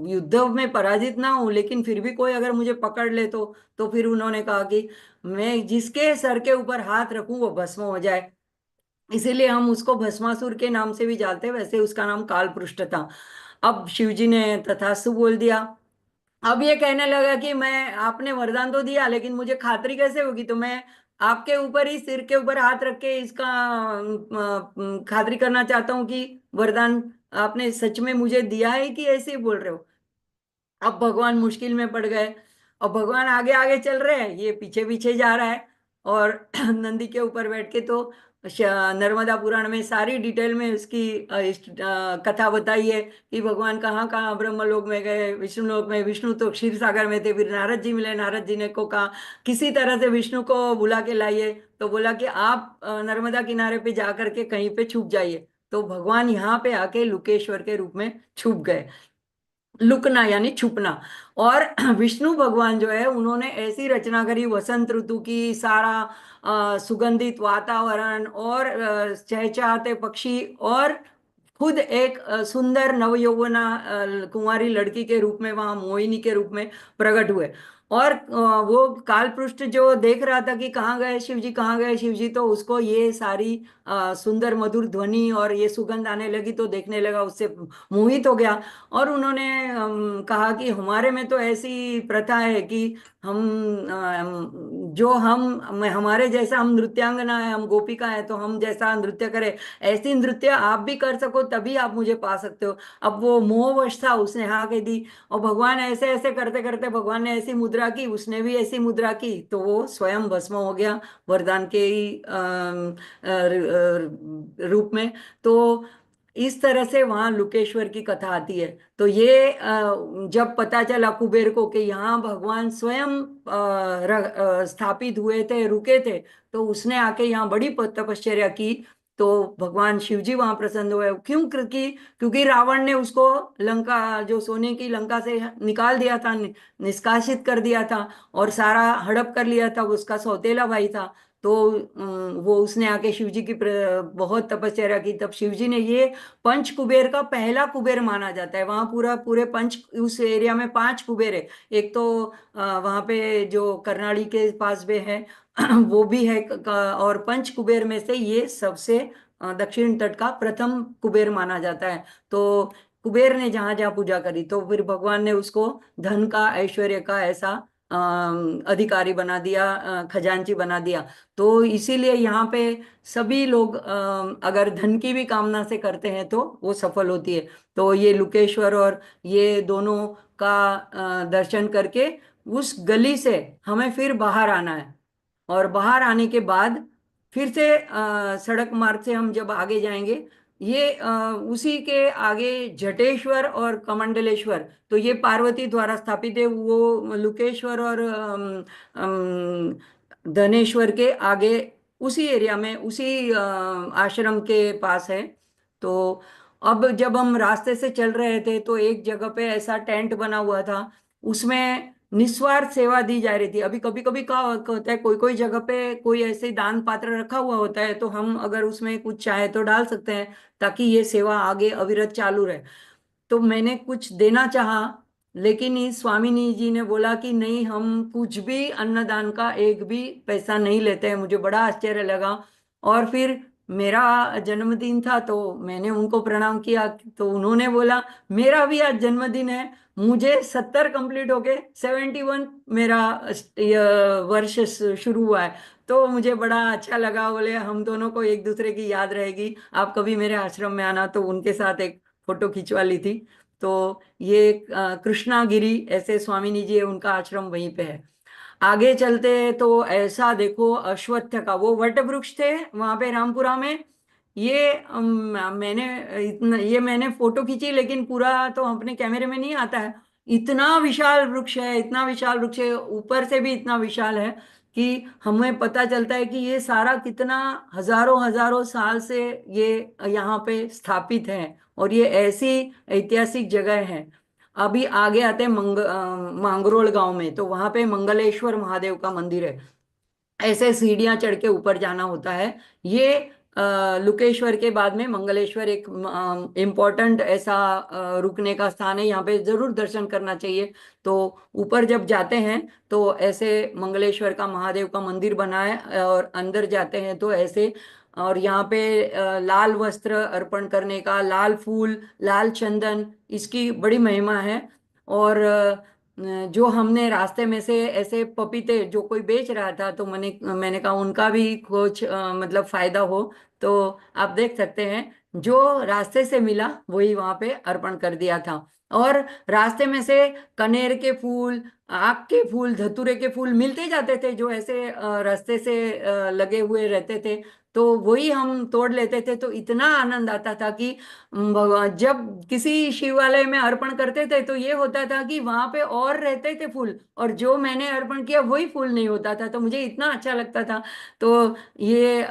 युद्ध में पराजित ना हूं लेकिन फिर भी कोई अगर मुझे पकड़ ले तो फिर उन्होंने कहा कि मैं जिसके सर के ऊपर हाथ रखूं वो भस्म हो जाए। इसीलिए हम उसको भस्मासुर के नाम से भी जानते हैं, वैसे उसका नाम काल पृष्ठ था। अब शिवजी ने तथास्तु बोल दिया। अब ये कहने लगा कि मैं, आपने वरदान तो दिया लेकिन मुझे खातरी कैसे होगी, तो मैं आपके ऊपर ही सिर के ऊपर हाथ रख के इसका खातरी करना चाहता हूँ कि वरदान आपने सच में मुझे दिया है कि ऐसे ही बोल रहे हो। अब भगवान मुश्किल में पड़ गए। अब भगवान आगे आगे चल रहे हैं, ये पीछे पीछे जा रहा है, और नंदी के ऊपर बैठ के तो नर्मदा पुराण में सारी डिटेल में उसकी कथा बताई है कि भगवान कहाँ कहाँ ब्रह्मलोक में गए, विष्णु लोक में, विष्णु तो क्षीर सागर में थे, फिर नारद जी मिले, नारद जी ने को कहा किसी तरह से विष्णु को बुला के लाइए, तो बोला कि आप नर्मदा किनारे पे जा करके कहीं पे छुप जाइए। तो भगवान यहाँ पे आके लुकेश्वर के रूप में छुप गए। लुकना यानी छुपना। और विष्णु भगवान जो है उन्होंने ऐसी रचना करी वसंत ऋतु की, सारा सुगंधित वातावरण और चहचहाते पक्षी, और खुद एक सुंदर नवयौवना कुंवारी लड़की के रूप में वहां मोहिनी के रूप में प्रकट हुए। और वो काल पृष्ठ जो देख रहा था कि कहाँ गए शिव जी, कहाँ गए शिव जी, तो उसको ये सारी सुंदर मधुर ध्वनि और ये सुगंध आने लगी, तो देखने लगा, उससे मोहित हो गया। और उन्होंने कहा कि हमारे में तो ऐसी प्रथा है कि हम जो हमारे जैसा हम नृत्यांगना है, हम गोपिका है, तो हम जैसा नृत्य करें, ऐसी नृत्य आप भी कर सको तभी आप मुझे पा सकते हो। अब वो मोहवश था, उसने हाँ कह दी। और भगवान ऐसे ऐसे करते करते भगवान ने ऐसी मुद्रा की, उसने भी ऐसी मुद्रा की, तो वो स्वयं भस्म हो गया वरदान के ही रूप में। तो इस तरह से वहां लुकेश्वर की कथा आती है। तो ये जब पता चला कुबेर को कि यहाँ भगवान स्वयं स्थापित हुए थे, रुके थे, तो उसने आके यहाँ बड़ी तपश्चर्या की। तो भगवान शिव जी वहां प्रसन्न हुए। क्यों? क्योंकि रावण ने उसको लंका, जो सोने की लंका से निकाल दिया था, निष्कासित कर दिया था, और सारा हड़प कर लिया था, उसका सौतेला भाई था। तो वो उसने आके शिव जी की बहुत तपस्या की। तब शिव जी ने ये पंच कुबेर का पहला कुबेर माना जाता है। वहां पूरा पूरे पंच, उस एरिया में पांच कुबेर है। एक तो वहां पे जो करनाड़ी के पास में है वो भी है, और पंच कुबेर में से ये सबसे दक्षिण तट का प्रथम कुबेर माना जाता है। तो कुबेर ने जहां जहां पूजा करी, तो फिर भगवान ने उसको धन का, ऐश्वर्य का ऐसा अधिकारी बना दिया, खजांची बना दिया। तो इसीलिए यहाँ पे सभी लोग अगर धन की भी कामना से करते हैं तो वो सफल होती है। तो ये लुकेश्वर और ये दोनों का दर्शन करके उस गली से हमें फिर बाहर आना है। और बाहर आने के बाद फिर से सड़क मार्ग से हम जब आगे जाएंगे, ये उसी के आगे जटेश्वर और कमंडलेश्वर, तो ये पार्वती द्वारा स्थापित है। वो लुकेश्वर और धनेश्वर के आगे उसी एरिया में, उसी आश्रम के पास है। तो अब जब हम रास्ते से चल रहे थे तो एक जगह पे ऐसा टेंट बना हुआ था, उसमें निस्वार्थ सेवा दी जा रही थी। अभी कभी कभी क्या होता है, कोई कोई जगह पे कोई ऐसे दान पात्र रखा हुआ होता है, तो हम अगर उसमें कुछ चाहे तो डाल सकते हैं, ताकि ये सेवा आगे अविरत चालू रहे। तो मैंने कुछ देना चाहा, लेकिन इस स्वामिनी जी ने बोला कि नहीं, हम कुछ भी अन्नदान का एक भी पैसा नहीं लेते हैं। मुझे बड़ा आश्चर्य लगा। और फिर मेरा जन्मदिन था, तो मैंने उनको प्रणाम किया, तो उन्होंने बोला मेरा भी आज जन्मदिन है, मुझे 70 कंप्लीट होके 71 मेरा वर्ष शुरू हुआ है। तो मुझे बड़ा अच्छा लगा। बोले हम दोनों को एक दूसरे की याद रहेगी, आप कभी मेरे आश्रम में आना। तो उनके साथ एक फोटो खिंचवा ली थी। तो ये कृष्णागिरी ऐसे स्वामिनी जी है, उनका आश्रम वहीं पे है। आगे चलते तो ऐसा देखो, अश्वत्थ का वो वट वृक्ष थे वहां पे रामपुरा में। ये मैंने फोटो खींची, लेकिन पूरा तो अपने कैमरे में नहीं आता है। इतना विशाल वृक्ष है, इतना विशाल वृक्ष है, ऊपर से भी इतना विशाल है कि हमें पता चलता है कि ये सारा कितना हजारों हजारों साल से ये यहाँ पे स्थापित है। और ये ऐसी ऐतिहासिक जगह है। अभी आगे आते हैं मांगरोळ गांव में, तो वहां पे मंगलेश्वर महादेव का मंदिर है। ऐसे सीढ़ियां चढ़ के ऊपर जाना होता है। ये लुकेश्वर के बाद में मंगलेश्वर एक इम्पोर्टेंट ऐसा रुकने का स्थान है, यहाँ पे जरूर दर्शन करना चाहिए। तो ऊपर जब जाते हैं तो ऐसे मंगलेश्वर का महादेव का मंदिर बना है, और अंदर जाते हैं तो ऐसे। और यहाँ पे लाल वस्त्र अर्पण करने का, लाल फूल, लाल चंदन, इसकी बड़ी महिमा है। और जो हमने रास्ते में से ऐसे पपीते जो कोई बेच रहा था, तो मैंने कहा उनका भी कुछ मतलब फायदा हो। तो आप देख सकते हैं, जो रास्ते से मिला वही वहां पे अर्पण कर दिया था। और रास्ते में से कनेर के फूल, आक के फूल, धतूरे के फूल मिलते जाते थे, जो ऐसे रास्ते से लगे हुए रहते थे। तो वही हम तोड़ लेते थे। तो इतना आनंद आता था कि भगवान जब किसी शिवालय में अर्पण करते थे, तो ये होता था कि वहां पे और रहते थे फूल, और जो मैंने अर्पण किया वही फूल नहीं होता था। तो मुझे इतना अच्छा लगता था। तो ये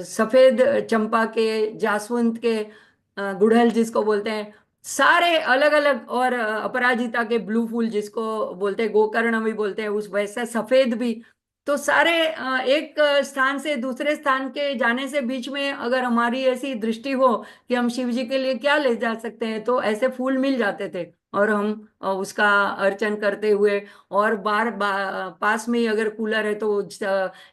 सफेद चंपा के, जासवंत के, गुड़हल जिसको बोलते हैं, सारे अलग अलग, और अपराजिता के ब्लू फूल जिसको बोलते हैं, गोकर्ण भी बोलते हैं, उस वैसा सफेद भी। तो सारे एक स्थान से दूसरे स्थान के जाने से बीच में अगर हमारी ऐसी दृष्टि हो कि हम शिव जी के लिए क्या ले जा सकते हैं, तो ऐसे फूल मिल जाते थे। और हम उसका अर्चन करते हुए, और पास में ही अगर कूलर है तो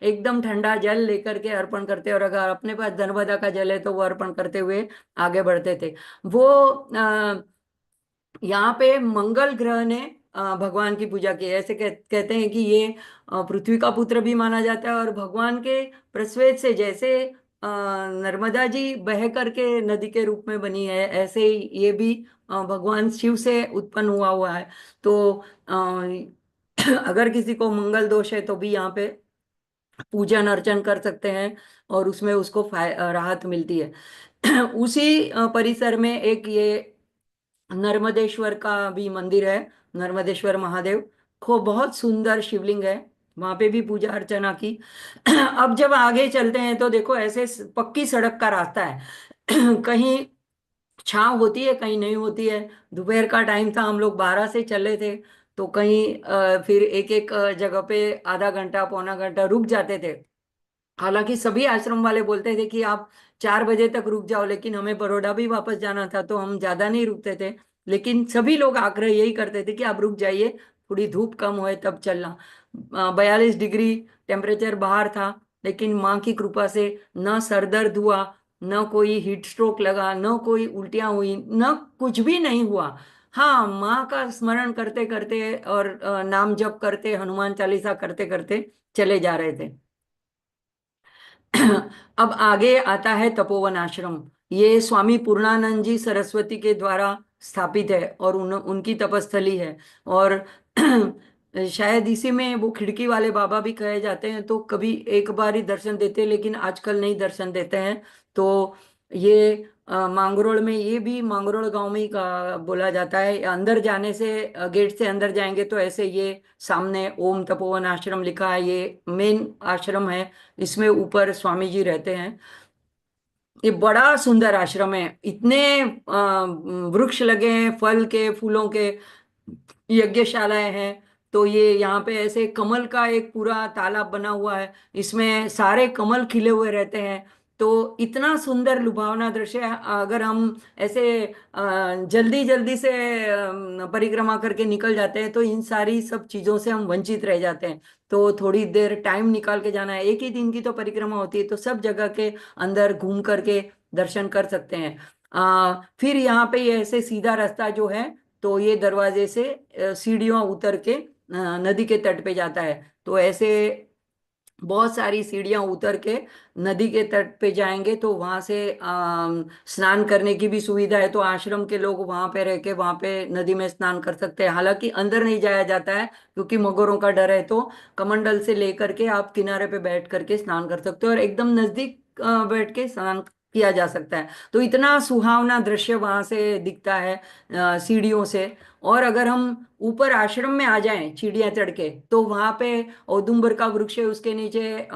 एकदम ठंडा जल लेकर के अर्पण करते, और अगर अपने पास नर्मदा का जल है तो वो अर्पण करते हुए आगे बढ़ते थे। वो यहाँ पे मंगल ग्रह ने भगवान की पूजा की है। ऐसे कहते हैं कि ये पृथ्वी का पुत्र भी माना जाता है, और भगवान के प्रस्वेद से जैसे नर्मदा जी बह करके नदी के रूप में बनी है, ऐसे ही ये भी भगवान शिव से उत्पन्न हुआ हुआ है। तो अगर किसी को मंगल दोष है तो भी यहाँ पे पूजन अर्चन कर सकते हैं, और उसमें उसको राहत मिलती है। उसी परिसर में एक ये नर्मदेश्वर का भी मंदिर है, नर्मदेश्वर महादेव को बहुत सुंदर शिवलिंग है, वहां पे भी पूजा अर्चना की। अब जब आगे चलते हैं तो देखो ऐसे पक्की सड़क का रास्ता है। कहीं छांव होती है, कहीं नहीं होती है। दोपहर का टाइम था, हम लोग 12 से चले थे, तो कहीं फिर एक एक जगह पे आधा घंटा पौना घंटा रुक जाते थे। हालांकि सभी आश्रम वाले बोलते थे कि आप 4 बजे तक रुक जाओ, लेकिन हमें बड़ौदा भी वापस जाना था तो हम ज्यादा नहीं रुकते थे। लेकिन सभी लोग आग्रह यही करते थे कि आप रुक जाइए, थोड़ी धूप कम होए तब चलना। 42 डिग्री टेम्परेचर बाहर था, लेकिन माँ की कृपा से न सर दर्द हुआ, न कोई हीट स्ट्रोक लगा, न कोई उल्टियां हुई, न कुछ भी नहीं हुआ। हाँ, माँ का स्मरण करते करते और नाम जप करते, हनुमान चालीसा करते करते चले जा रहे थे। अब आगे आता है तपोवन आश्रम। ये स्वामी पूर्णानंद जी सरस्वती के द्वारा स्थापित है, और उनकी तपस्थली है। और शायद इसी में वो खिड़की वाले बाबा भी कहे जाते हैं, तो कभी एक बार ही दर्शन देते हैं, लेकिन आजकल नहीं दर्शन देते हैं। तो ये मांगरोळ में, ये भी मांगरोळ गांव में ही बोला जाता है। अंदर जाने से गेट से अंदर जाएंगे तो ऐसे ये सामने ओम तपोवन आश्रम लिखा है, ये मेन आश्रम है। इसमें ऊपर स्वामी जी रहते हैं। ये बड़ा सुंदर आश्रम है, इतने वृक्ष लगे हैं, फल के फूलों के, यज्ञशालाएं हैं। तो ये यहाँ पे ऐसे कमल का एक पूरा तालाब बना हुआ है, इसमें सारे कमल खिले हुए रहते हैं। तो इतना सुंदर लुभावना दृश्य है। अगर हम ऐसे जल्दी जल्दी से परिक्रमा करके निकल जाते हैं तो इन सारी सब चीजों से हम वंचित रह जाते हैं। तो थोड़ी देर टाइम निकाल के जाना है, एक ही दिन की तो परिक्रमा होती है, तो सब जगह के अंदर घूम करके दर्शन कर सकते हैं। फिर यहाँ पे ये ऐसे सीधा रास्ता जो है, तो ये दरवाजे से सीढ़ियाँ उतर के नदी के तट पे जाता है। तो ऐसे बहुत सारी सीढ़ियां उतर के नदी के तट पे जाएंगे, तो वहां से स्नान करने की भी सुविधा है। तो आश्रम के लोग वहां पे रह के वहां पे नदी में स्नान कर सकते हैं। हालांकि अंदर नहीं जाया जाता है क्योंकि मगरों का डर है, तो कमंडल से लेकर के आप किनारे पे बैठ करके स्नान कर सकते हो, और एकदम नजदीक बैठ के स्नान किया जा सकता है। तो इतना सुहावना दृश्य वहां से दिखता है सीढ़ियों से। और अगर हम ऊपर आश्रम में आ जाएं सीढ़ियां चढ़ के, तो वहां पे औदुंबर का वृक्ष है, उसके नीचे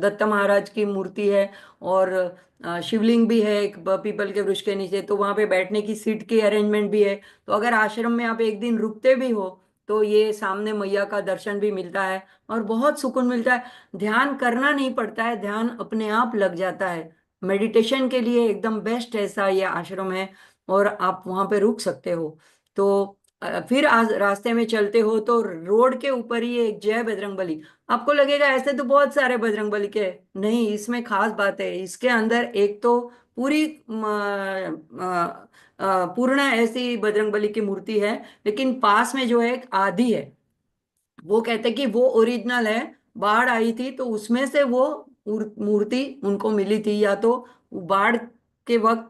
दत्त महाराज की मूर्ति है, और शिवलिंग भी है एक पीपल के वृक्ष के नीचे। तो वहां पे बैठने की सीट की अरेंजमेंट भी है। तो अगर आश्रम में आप एक दिन रुकते भी हो, तो ये सामने मैया का दर्शन भी मिलता है, और बहुत सुकून मिलता है। ध्यान करना नहीं पड़ता है, ध्यान अपने आप लग जाता है। मेडिटेशन के लिए एकदम बेस्ट ऐसा ये आश्रम है, और आप वहां पे रुक सकते हो। तो फिर आज रास्ते में चलते हो तो रोड के ऊपर ही एक जय बजरंगबली। आपको लगेगा ऐसे तो बहुत सारे बजरंगबली के, नहीं, इसमें खास बात है, इसके अंदर एक तो पूरी पूर्ण ऐसी बजरंगबली की मूर्ति है, लेकिन पास में जो है एक आदि है। वो कहते कि वो ओरिजिनल है, बाढ़ आई थी तो उसमें से वो मूर्ति उनको मिली थी, या तो बाढ़ के वक्त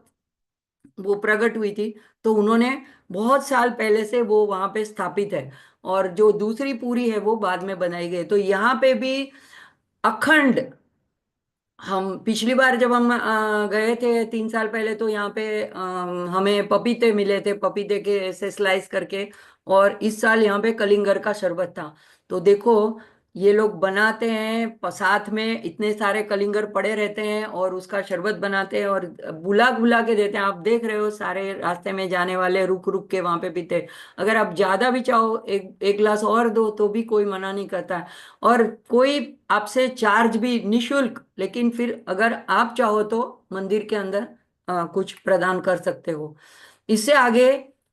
वो प्रकट हुई थी। तो उन्होंने बहुत साल पहले से वो वहां पे स्थापित है, और जो दूसरी पूरी है वो बाद में बनाई गई। तो यहाँ पे भी अखंड, हम पिछली बार जब हम गए थे 3 साल पहले, तो यहाँ पे हमें पपीते मिले थे, पपीते के ऐसे स्लाइस करके। और इस साल यहाँ पे कलिंगर का शरबत था। तो देखो ये लोग बनाते हैं, साथ में इतने सारे कलिंगर पड़े रहते हैं और उसका शरबत बनाते हैं और बुला बुला के देते हैं। आप देख रहे हो सारे रास्ते में जाने वाले रुक रुक के वहां पे पीते हैं। अगर आप ज्यादा भी चाहो, एक एक गिलास और दो तो भी कोई मना नहीं करता है। और कोई आपसे चार्ज भी निशुल्क, लेकिन फिर अगर आप चाहो तो मंदिर के अंदर कुछ प्रदान कर सकते हो। इससे आगे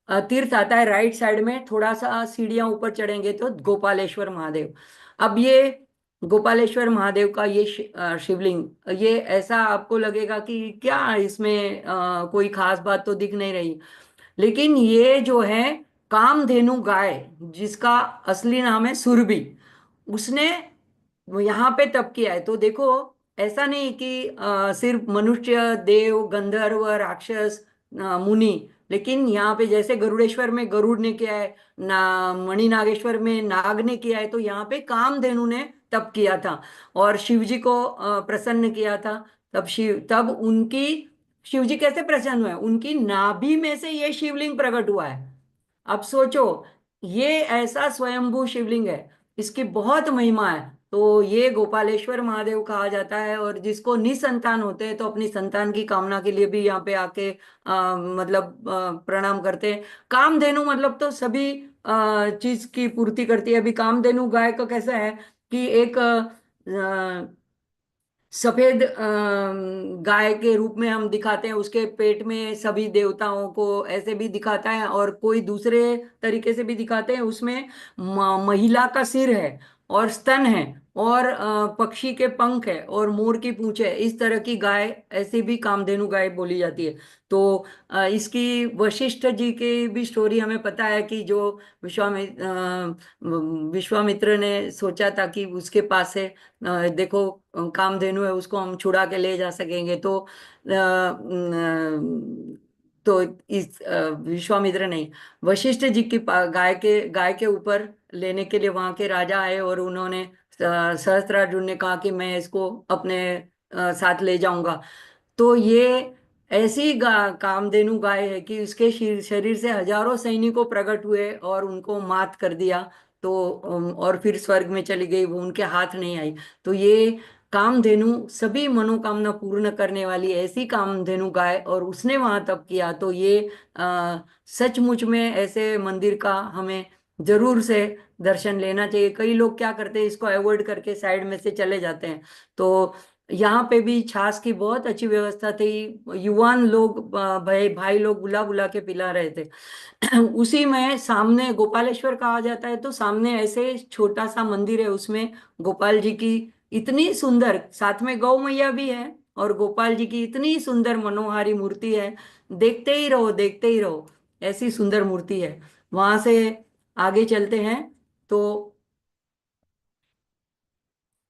तीर्थ आता है, राइट साइड में थोड़ा सा सीढ़ियां ऊपर चढ़ेंगे तो गोपालेश्वर महादेव। अब ये गोपालेश्वर महादेव का ये शिवलिंग, ये ऐसा आपको लगेगा कि क्या इसमें कोई खास बात तो दिख नहीं रही, लेकिन ये जो है कामधेनु गाय, जिसका असली नाम है सुरभि, उसने यहाँ पे तप किया है। तो देखो, ऐसा नहीं कि सिर्फ मनुष्य, देव, गंधर्व, राक्षस, मुनि, लेकिन यहाँ पे जैसे गरुड़ेश्वर में गरुड़ ने किया है, ना मणिनागेश्वर में नाग ने किया है, तो यहाँ पे कामधेनु ने तप किया था और शिव जी को प्रसन्न किया था। तब उनकी, शिव जी कैसे प्रसन्न हुए, उनकी नाभि में से ये शिवलिंग प्रकट हुआ है। अब सोचो, ये ऐसा स्वयंभू शिवलिंग है, इसकी बहुत महिमा है। तो ये गोपालेश्वर महादेव कहा जाता है। और जिसको निसंतान होते हैं तो अपनी संतान की कामना के लिए भी यहाँ पे आके मतलब प्रणाम करते हैं। कामधेनु मतलब तो सभी चीज की पूर्ति करती है। अभी कामधेनु गाय का कैसा है कि एक सफेद गाय के रूप में हम दिखाते हैं, उसके पेट में सभी देवताओं को ऐसे भी दिखाता है, और कोई दूसरे तरीके से भी दिखाते हैं, उसमें महिला का सिर है और स्तन है और पक्षी के पंख है और मोर की पूंछ है। इस तरह की गाय ऐसी भी कामधेनु गाय बोली जाती है। तो इसकी वशिष्ठ जी की भी स्टोरी हमें पता है कि जो विश्वामित्र ने सोचा था कि उसके पास से देखो कामधेनु है, उसको हम छुड़ा के ले जा सकेंगे। तो इस विश्वामित्र नहीं, वशिष्ठ जी की गाय के ऊपर लेने के लिए वहां के राजा आए और उन्होंने सहस्त्रार्जुन ने कहा कि मैं इसको अपने साथ ले जाऊंगा। तो ये ऐसी कामधेनु गाय है कि उसके शरीर से हजारों सैनिकों प्रकट हुए और उनको मात कर दिया। तो और फिर स्वर्ग में चली गई, वो उनके हाथ नहीं आई। तो ये कामधेनु सभी मनोकामना पूर्ण करने वाली ऐसी कामधेनु गाय, और उसने वहां तप किया। तो ये सचमुच में ऐसे मंदिर का हमें जरूर से दर्शन लेना चाहिए। कई लोग क्या करते हैं, इसको अवॉइड करके साइड में से चले जाते हैं। तो यहाँ पे भी छाछ की बहुत अच्छी व्यवस्था थी। युवान लोग, भाई भाई लोग बुला बुला के पिला रहे थे। उसी में सामने गोपालेश्वर कहा जाता है, तो सामने ऐसे छोटा सा मंदिर है, उसमें गोपाल जी की इतनी सुंदर, साथ में गौ मैया भी है, और गोपाल जी की इतनी सुंदर मनोहारी मूर्ति है। देखते ही रहो, देखते ही रहो, ऐसी सुंदर मूर्ति है। वहां से आगे चलते हैं तो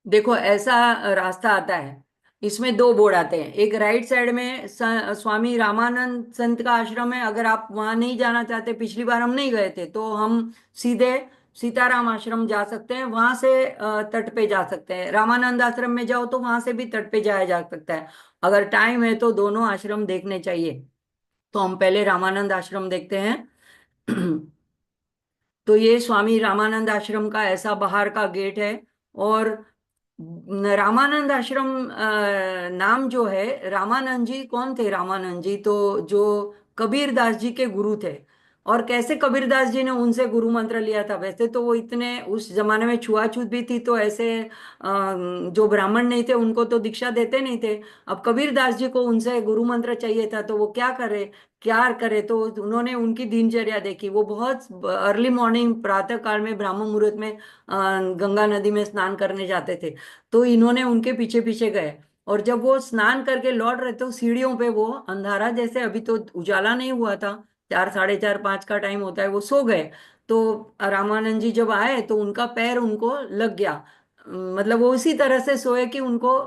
देखो, ऐसा रास्ता आता है, इसमें दो बोर्ड आते हैं। एक राइट साइड में स्वामी रामानंद संत का आश्रम है। अगर आप वहां नहीं जाना चाहते, पिछली बार हम नहीं गए थे, तो हम सीधे सीताराम आश्रम जा सकते हैं। वहां से तट पे जा सकते हैं। रामानंद आश्रम में जाओ तो वहां से भी तट पे जाया जा सकता है। अगर टाइम है तो दोनों आश्रम देखने चाहिए। तो हम पहले रामानंद आश्रम देखते हैं। तो ये स्वामी रामानंद आश्रम का ऐसा बाहर का गेट है। और रामानंद आश्रम नाम जो है, रामानंद जी कौन थे? रामानंद जी तो जो कबीर दास जी के गुरु थे। और कैसे कबीर दास जी ने उनसे गुरु मंत्र लिया था? वैसे तो वो इतने, उस जमाने में छुआछूत भी थी, तो ऐसे जो ब्राह्मण नहीं थे उनको तो दीक्षा देते नहीं थे। अब कबीर दास जी को उनसे गुरु मंत्र चाहिए था, तो वो क्या करे? तो उन्होंने उनकी दिनचर्या देखी। वो बहुत अर्ली मॉर्निंग, प्रातः काल में, ब्राह्मण मुहूर्त में गंगा नदी में स्नान करने जाते थे। तो इन्होंने उनके पीछे पीछे गए, और जब वो स्नान करके लौट रहे तो सीढ़ियों पे वो अंधारा, जैसे अभी तो उजाला नहीं हुआ था, 4, साढ़े 4, 5 का टाइम होता है, वो सो गए। तो रामानंद जी जब आए तो उनका पैर उनको लग गया। मतलब वो उसी तरह से सोए कि उनको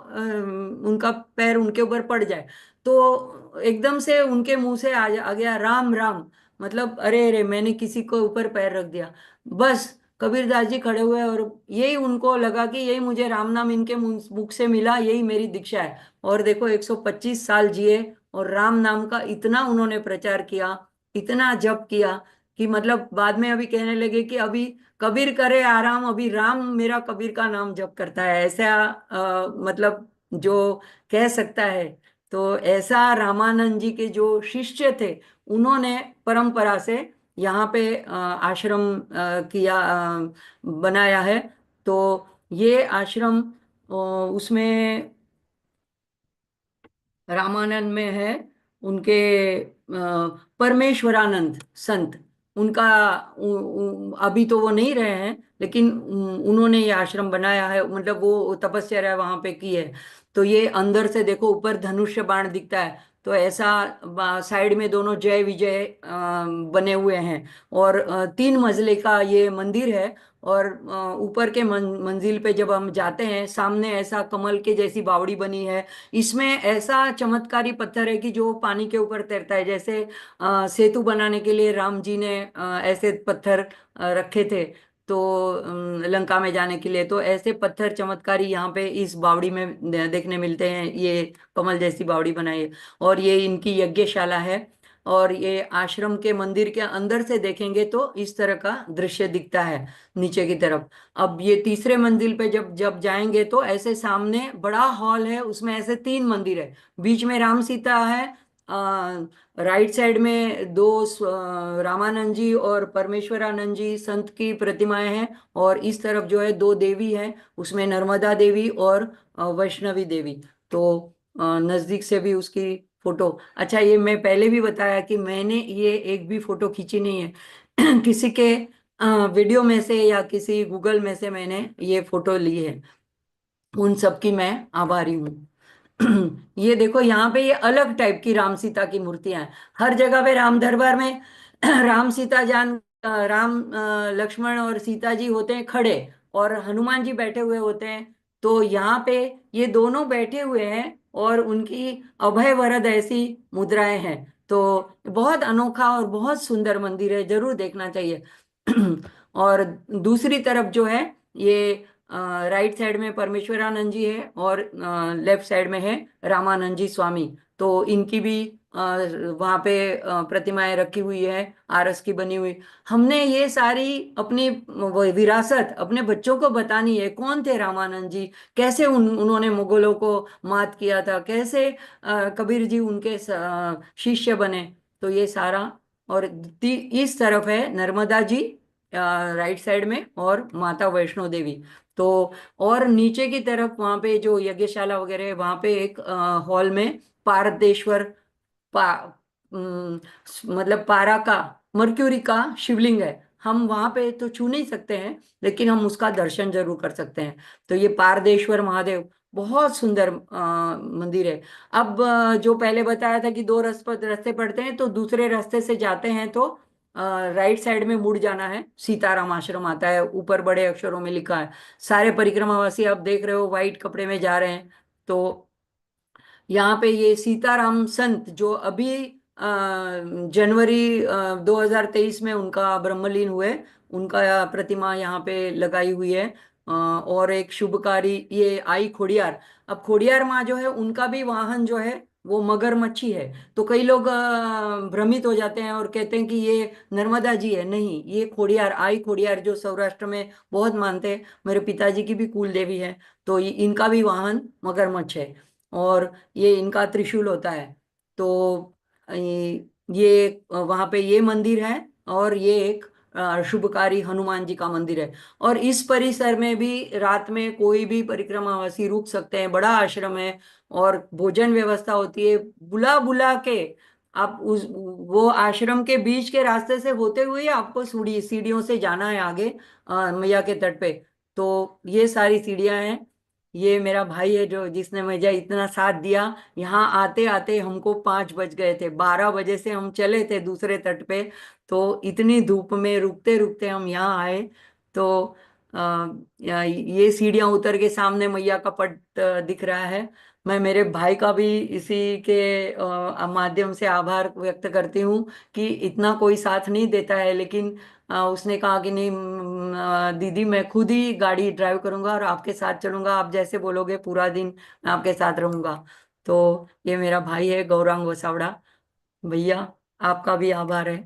उनका पैर उनके ऊपर पड़ जाए। तो एकदम से उनके मुंह से आ गया राम राम। मतलब अरे अरे, मैंने किसी को ऊपर पैर रख दिया। बस कबीरदास जी खड़े हुए, और यही उनको लगा कि यही मुझे राम नाम इनके मुख से मिला, यही मेरी दीक्षा है। और देखो, 125 साल जिए और राम नाम का इतना उन्होंने प्रचार किया, इतना जप किया कि मतलब बाद में अभी कहने लगे कि अभी कबीर करे आराम, अभी राम मेरा कबीर का नाम जप करता है, ऐसा मतलब जो कह सकता है। तो ऐसा रामानंद जी के जो शिष्य थे, उन्होंने परंपरा से यहाँ पे आश्रम बनाया है। तो ये आश्रम उसमें रामानंद में है, उनके परमेश्वरानंद संत, उनका अभी तो वो नहीं रहे हैं, लेकिन उन्होंने ये आश्रम बनाया है, मतलब वो तपस्या वहां पे की है। तो ये अंदर से देखो, ऊपर धनुष्य बाण दिखता है, तो ऐसा साइड में दोनों जय विजय बने हुए हैं। और 3 मंजिले का ये मंदिर है। और ऊपर के मंजिल पे जब हम जाते हैं, सामने ऐसा कमल के जैसी बावड़ी बनी है। इसमें ऐसा चमत्कारी पत्थर है कि जो पानी के ऊपर तैरता है, जैसे सेतु बनाने के लिए राम जी ने ऐसे पत्थर रखे थे, तो लंका में जाने के लिए, तो ऐसे पत्थर चमत्कारी यहाँ पे इस बावड़ी में देखने मिलते हैं। ये कमल जैसी बावड़ी बनाई है, और ये इनकी यज्ञशाला है। और ये आश्रम के मंदिर के अंदर से देखेंगे तो इस तरह का दृश्य दिखता है नीचे की तरफ। अब ये तीसरे मंजिल पे जब जब जाएंगे तो ऐसे सामने बड़ा हॉल है, उसमें ऐसे 3 मंदिर है। बीच में राम सीता है, राइट साइड में रामानंद जी और परमेश्वरानंद जी संत की प्रतिमाएं हैं। और इस तरफ जो है 2 देवी हैं, उसमें नर्मदा देवी और वैष्णवी देवी। तो नजदीक से भी उसकी फोटो। अच्छा, ये मैं पहले भी बताया कि मैंने ये एक भी फोटो खींची नहीं है किसी के वीडियो में से या किसी गूगल में से मैंने ये फोटो ली है। उन सब की मैं आभारी हूँ। ये देखो, यहाँ पे ये अलग टाइप की राम सीता की मूर्तियां हैं। हर जगह पे राम दरबार में राम सीता राम लक्ष्मण और सीता जी होते हैं खड़े, और हनुमान जी बैठे हुए होते हैं। तो यहाँ पे ये दोनों बैठे हुए हैं, और उनकी अभय वरद ऐसी मुद्राएं हैं। तो बहुत अनोखा और बहुत सुंदर मंदिर है, जरूर देखना चाहिए। और दूसरी तरफ जो है, ये राइट साइड में परमेश्वरानंद जी है, और लेफ्ट साइड में है रामानंद जी स्वामी। तो इनकी भी वहाँ पे प्रतिमाएं रखी हुई है, आरस की बनी हुई। हमने ये सारी अपनी विरासत अपने बच्चों को बतानी है। कौन थे रामानंद जी, कैसे उन्होंने मुगलों को मात किया था, कैसे कबीर जी उनके शिष्य बने। तो ये सारा। और इस तरफ है नर्मदा जी राइट साइड में, और माता वैष्णो देवी। तो और नीचे की तरफ वहां पे जो यज्ञशाला वगैरह है, वहां पे एक हॉल में पारदेश्वर पा अम, मतलब पारा का, मर्क्यूरी का शिवलिंग है। हम वहां पे तो छू नहीं सकते हैं, लेकिन हम उसका दर्शन जरूर कर सकते हैं। तो ये पारदेश्वर महादेव बहुत सुंदर मंदिर है। अब जो पहले बताया था कि 2 रास्ते पड़ते हैं, तो दूसरे रास्ते से जाते हैं तो राइट साइड में मुड़ जाना है, सीताराम आश्रम आता है, ऊपर बड़े अक्षरों में लिखा है। सारे परिक्रमावासी आप देख रहे हो वाइट कपड़े में जा रहे हैं। तो यहाँ पे ये सीताराम संत जो अभी जनवरी 2023 में उनका ब्रह्मलीन हुए, उनका प्रतिमा यहाँ पे लगाई हुई है। और एक शुभकारी ये आई खोडियार। अब खोडियार माँ जो है, उनका भी वाहन जो है वो मगरमच्छी है। तो कई लोग भ्रमित हो जाते हैं और कहते हैं कि ये नर्मदा जी है। नहीं, ये खोडियार, आई खोडियार, जो सौराष्ट्र में बहुत मानते हैं, मेरे पिताजी की भी कुल देवी है। तो इनका भी वाहन मगरमच्छ है, और ये इनका त्रिशूल होता है। तो ये वहां पे ये मंदिर है, और ये एक शुभकारी हनुमान जी का मंदिर है। और इस परिसर में भी रात में कोई भी परिक्रमावासी रुक सकते हैं, बड़ा आश्रम है, और भोजन व्यवस्था होती है। बुला बुला के आप उस वो आश्रम के बीच के रास्ते से होते हुए आपको सीढ़ियों से जाना है आगे मैया के तट पे। तो ये सारी सीढ़ियां हैं। ये मेरा भाई है जो जिसने मुझे इतना साथ दिया। यहाँ आते आते हमको 5 बज गए थे, 12 बजे से हम चले थे दूसरे तट पे। तो इतनी धूप में रुकते रुकते हम यहाँ आए। तो ये सीढ़ियाँ उतर के सामने मैया का पट दिख रहा है। मैं मेरे भाई का भी इसी के माध्यम से आभार व्यक्त करती हूँ कि इतना कोई साथ नहीं देता है, लेकिन उसने कहा कि नहीं दीदी, मैं खुद ही गाड़ी ड्राइव करूंगा और आपके साथ चलूंगा, आप जैसे बोलोगे पूरा दिन मैं आपके साथ रहूंगा। तो ये मेरा भाई है गौरांग वसावड़ा। भैया, आपका भी आभार है।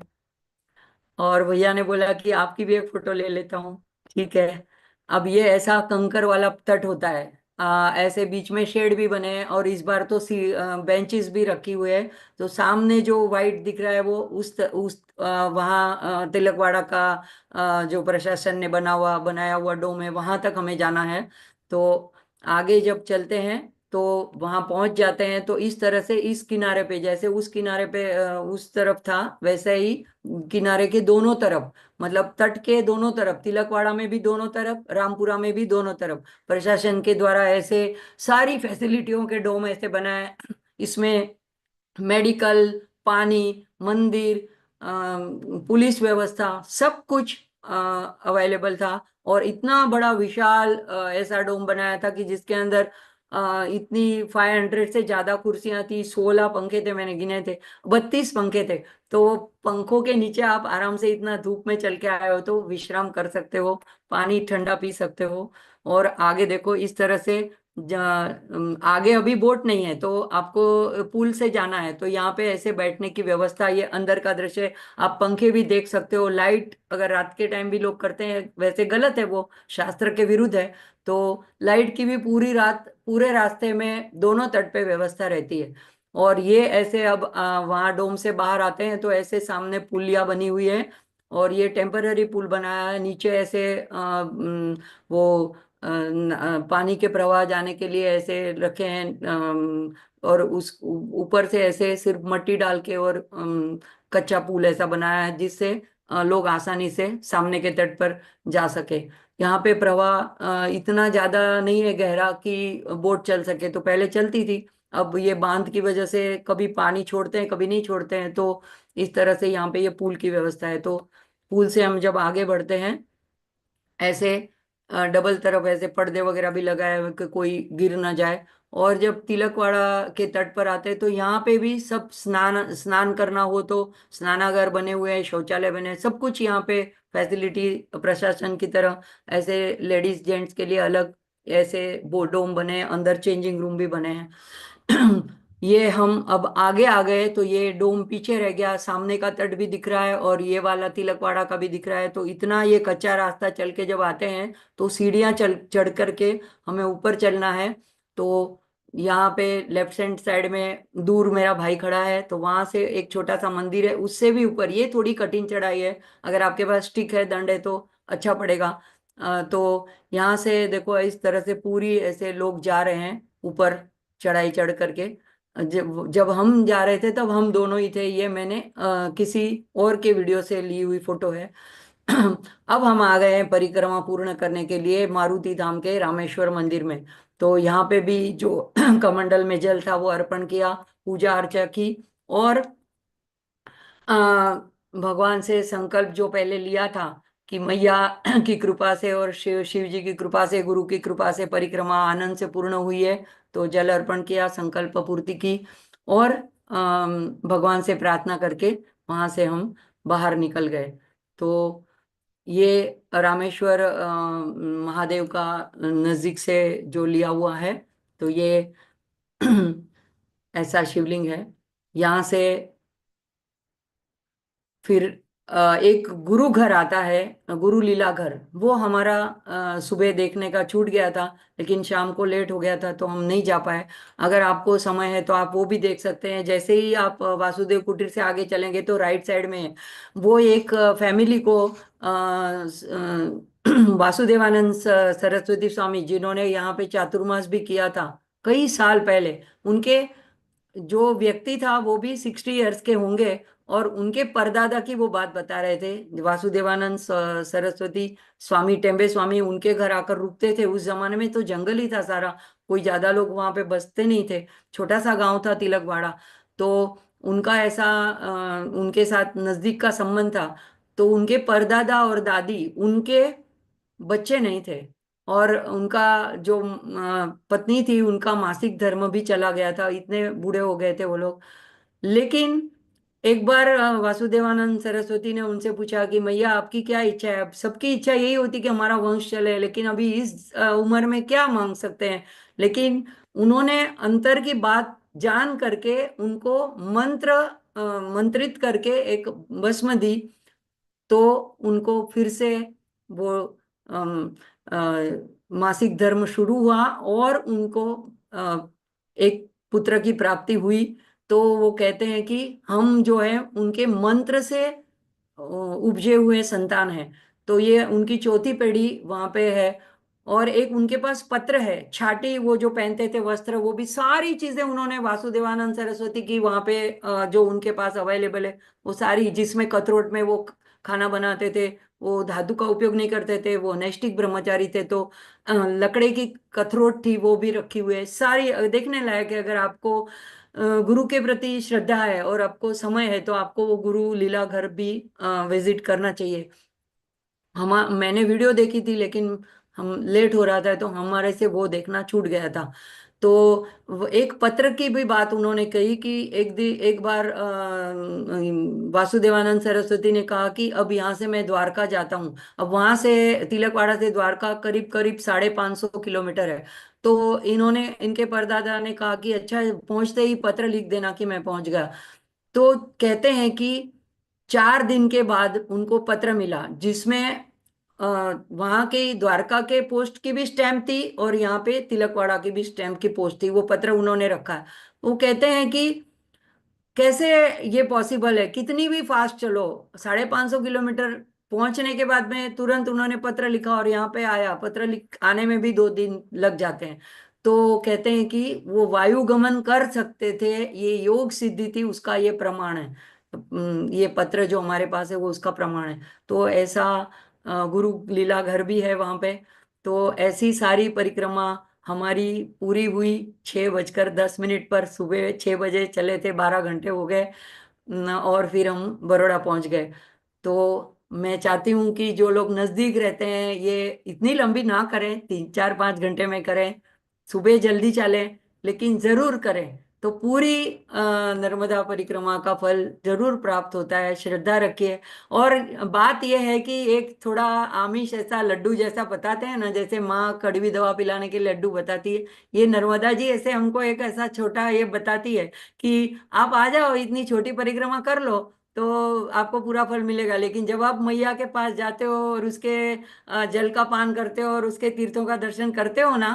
और भैया ने बोला कि आपकी भी एक फोटो ले लेता हूँ। ठीक है। अब ये ऐसा कंकर वाला तट होता है। ऐसे बीच में शेड भी बने हैं, और इस बार तो बेंचेस भी रखी हुए है। तो सामने जो वाइट दिख रहा है वो वहाँ तिलकवाड़ा का जो प्रशासन ने बनाया हुआ डोम है, वहां तक हमें जाना है। तो आगे जब चलते हैं तो वहां पहुंच जाते हैं, तो इस तरह से इस किनारे पे, जैसे उस किनारे पे उस तरफ था, वैसे ही किनारे के दोनों तरफ, मतलब तट के दोनों तरफ, तिलकवाड़ा में भी दोनों तरफ, रामपुरा में भी दोनों तरफ प्रशासन के द्वारा ऐसे सारी फैसिलिटियों के डोम ऐसे बनाए। इसमें मेडिकल, पानी, मंदिर, पुलिस व्यवस्था, सब कुछ अवेलेबल था। और इतना बड़ा विशाल ऐसा डोम बनाया था कि जिसके अंदर इतनी 500 से ज्यादा कुर्सियां थी, 16 पंखे थे, मैंने गिने थे, 32 पंखे थे। तो वो पंखों के नीचे आप आराम से, इतना धूप में चल के आए हो तो विश्राम कर सकते हो, पानी ठंडा पी सकते हो। और आगे देखो इस तरह से, आगे अभी बोट नहीं है, तो आपको पुल से जाना है, तो यहाँ पे ऐसे बैठने की व्यवस्था, ये अंदर का दृश्य, आप पंखे भी देख सकते हो। लाइट अगर रात के टाइम भी लोग करते हैं, वैसे गलत है, वो शास्त्र के विरुद्ध है। तो लाइट की भी पूरी रात पूरे रास्ते में दोनों तट पे व्यवस्था रहती है। और ये ऐसे अब वहाँ डोम से बाहर आते हैं तो ऐसे सामने पुलिया बनी हुई है, और ये टेम्पररी पुल बनाया है। नीचे ऐसे वो पानी के प्रवाह जाने के लिए ऐसे रखे हैं, और उस ऊपर से ऐसे सिर्फ मट्टी डाल के, और कच्चा पुल ऐसा बनाया है जिससे लोग आसानी से सामने के तट पर जा सके। यहाँ पे प्रवाह इतना ज्यादा नहीं है गहरा कि बोट चल सके, तो पहले चलती थी। अब ये बांध की वजह से कभी पानी छोड़ते हैं, कभी नहीं छोड़ते हैं, तो इस तरह से यहाँ पे ये पुल की व्यवस्था है। तो पुल से हम जब आगे बढ़ते हैं, ऐसे डबल तरफ ऐसे पर्दे वगैरह भी लगाए हुए कि कोई गिर ना जाए। और जब तिलकवाड़ा के तट पर आते हैं तो यहाँ पे भी सब, स्नान स्नान करना हो तो स्नानागार बने हुए हैं, शौचालय बने हैं, सब कुछ यहाँ पे फैसिलिटी प्रशासन की तरह। ऐसे लेडीज जेंट्स के लिए अलग ऐसे बोडोम बने हैं, अंदर चेंजिंग रूम भी बने हैं। ये हम अब आगे आ गए तो ये डोम पीछे रह गया, सामने का तट भी दिख रहा है और ये वाला तिलकवाड़ा का भी दिख रहा है। तो इतना ये कच्चा रास्ता चल के जब आते हैं तो सीढ़ियां चल चढ़ करके हमें ऊपर चलना है। तो यहाँ पे लेफ्ट हैंड साइड में दूर मेरा भाई खड़ा है, तो वहां से एक छोटा सा मंदिर है, उससे भी ऊपर ये थोड़ी कठिन चढ़ाई है। अगर आपके पास स्टिक है, दंड है, तो अच्छा पड़ेगा। तो यहाँ से देखो इस तरह से पूरी ऐसे लोग जा रहे हैं ऊपर, चढ़ाई चढ़ करके। जब जब हम जा रहे थे तब हम दोनों ही थे, ये मैंने किसी और के वीडियो से ली हुई फोटो है। अब हम आ गए हैं परिक्रमा पूर्ण करने के लिए मारुति धाम के रामेश्वर मंदिर में। तो यहाँ पे भी जो कमंडल में जल था वो अर्पण किया, पूजा अर्चा की, और आ, भगवान से संकल्प जो पहले लिया था कि मैया की कृपा से और शिव शिव जी की कृपा से, गुरु की कृपा से परिक्रमा आनंद से पूर्ण हुई है। तो जल अर्पण किया, संकल्प पूर्ति की, और भगवान से प्रार्थना करके वहां से हम बाहर निकल गए। तो ये रामेश्वर महादेव का नजदीक से जो लिया हुआ है। तो ये ऐसा शिवलिंग है। यहाँ से फिर एक गुरु घर आता है, गुरु लीला घर, वो हमारा सुबह देखने का छूट गया था, लेकिन शाम को लेट हो गया था तो हम नहीं जा पाए। अगर आपको समय है तो आप वो भी देख सकते हैं। जैसे ही आप वासुदेव कुटीर से आगे चलेंगे तो राइट साइड में है। वो एक फैमिली को वासुदेवानंद सरस्वती स्वामी, जिन्होंने यहाँ पे चातुर्मास भी किया था कई साल पहले, उनके जो व्यक्ति था वो भी 60 इयर्स के होंगे। और उनके परदादा की वो बात बता रहे थे, वासुदेवानंद सरस्वती स्वामी, टेम्बे स्वामी, उनके घर आकर रुकते थे। उस जमाने में तो जंगल ही था सारा, कोई ज्यादा लोग वहां पे बसते नहीं थे, छोटा सा गांव था तिलकवाड़ा। तो उनका ऐसा उनके साथ नजदीक का संबंध था। तो उनके परदादा और दादी, उनके बच्चे नहीं थे, और उनका जो पत्नी थी, उनका मासिक धर्म भी चला गया था, इतने बूढ़े हो गए थे वो लोग। लेकिन एक बार वासुदेवानंद सरस्वती ने उनसे पूछा कि मैया आपकी क्या इच्छा है। अब सबकी इच्छा यही होती कि हमारा वंश चले, लेकिन अभी इस उम्र में क्या मांग सकते हैं। लेकिन उन्होंने अंतर की बात जान करके उनको मंत्रित करके एक भस्म दी, तो उनको फिर से वो अम, अ, मासिक धर्म शुरू हुआ और उनको एक पुत्र की प्राप्ति हुई। तो वो कहते हैं कि हम जो है उनके मंत्र से उपजे हुए संतान है। तो ये उनकी चौथी पीढ़ी वहां पे है। और एक उनके पास पत्र है, छाटी वो जो पहनते थे वस्त्र, वो भी सारी चीजें उन्होंने वासुदेवानंद सरस्वती की वहां पे जो उनके पास अवेलेबल है वो सारी, जिसमें कथरोट में वो खाना बनाते थे, वो धातु का उपयोग नहीं करते थे, वो नैष्ठिक ब्रह्मचारी थे। तो लकड़े की कथरोट थी, वो भी रखी हुई है सारी। देखने लायक है। अगर आपको गुरु के प्रति श्रद्धा है और आपको समय है तो आपको वो गुरु लीला घर भी विजिट करना चाहिए। हम मैंने वीडियो देखी थी लेकिन हम लेट हो रहा था तो हमारे से वो देखना छूट गया था। तो एक पत्र की भी बात उन्होंने कही कि एक बार वासुदेवानंद सरस्वती ने कहा कि अब यहाँ से मैं द्वारका जाता हूँ। अब वहां से तिलकवाड़ा से द्वारका करीब करीब 550 किलोमीटर है। तो इन्होंने, इनके परदादा ने कहा कि अच्छा, पहुंचते ही पत्र लिख देना कि मैं पहुंच गया। तो कहते हैं कि 4 दिन के बाद उनको पत्र मिला जिसमें वहां के द्वारका के पोस्ट की भी स्टैम्प थी और यहाँ पे तिलकवाड़ा की भी स्टैम्प की पोस्ट थी। वो पत्र उन्होंने रखा है। वो कहते हैं कि कैसे ये पॉसिबल है, कितनी भी फास्ट चलो, 550 किलोमीटर पहुंचने के बाद में तुरंत उन्होंने पत्र लिखा और यहाँ पे आया। पत्र लिख आने में भी 2 दिन लग जाते हैं। तो कहते हैं कि वो वायु गमन कर सकते थे, ये योग सिद्धि थी, उसका ये प्रमाण है। ये पत्र जो हमारे पास है वो उसका प्रमाण है। तो ऐसा गुरु लीला घर भी है वहां पे। तो ऐसी सारी परिक्रमा हमारी पूरी हुई। 6:10 पर, सुबह 6 बजे चले थे, 12 घंटे हो गए और फिर हम बड़ौदा पहुंच गए। तो मैं चाहती हूँ कि जो लोग नजदीक रहते हैं ये इतनी लंबी ना करें, 3 4 5 घंटे में करें, सुबह जल्दी चलें, लेकिन जरूर करें। तो पूरी नर्मदा परिक्रमा का फल जरूर प्राप्त होता है। श्रद्धा रखिए। और बात यह है कि एक थोड़ा आमिष ऐसा लड्डू जैसा बताते हैं ना, जैसे माँ कड़वी दवा पिलाने के लड्डू बताती है, ये नर्मदा जी ऐसे हमको एक ऐसा छोटा ये बताती है कि आप आ जाओ, इतनी छोटी परिक्रमा कर लो तो आपको पूरा फल मिलेगा। लेकिन जब आप मैया के पास जाते हो और उसके जल का पान करते हो और उसके तीर्थों का दर्शन करते हो ना,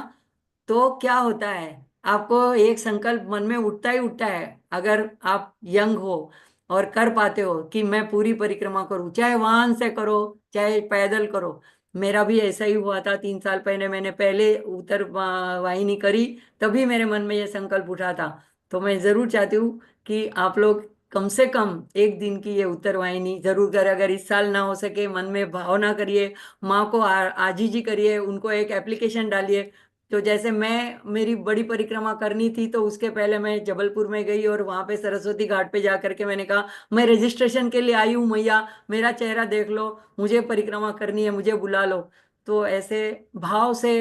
तो क्या होता है, आपको एक संकल्प मन में उठता ही उठता है। अगर आप यंग हो और कर पाते हो कि मैं पूरी परिक्रमा करूं, चाहे वाहन से करो चाहे पैदल करो। मेरा भी ऐसा ही हुआ था 3 साल पहले, मैंने पहले उत्तर वाहिनी करी, तभी मेरे मन में यह संकल्प उठा था। तो मैं जरूर चाहती हूँ कि आप लोग कम से कम एक दिन की ये उत्तर वाहिनी जरूर करें। अगर इस साल ना हो सके, मन में भावना करिए, माँ को आजीजी करिए, उनको एक एप्लीकेशन डालिए। तो जैसे मैं, मेरी बड़ी परिक्रमा करनी थी तो उसके पहले मैं जबलपुर में गई और वहां पे सरस्वती घाट पे जा करके मैंने कहा मैं रजिस्ट्रेशन के लिए आई हूँ मैया, मेरा चेहरा देख लो, मुझे परिक्रमा करनी है, मुझे बुला लो। तो ऐसे भाव से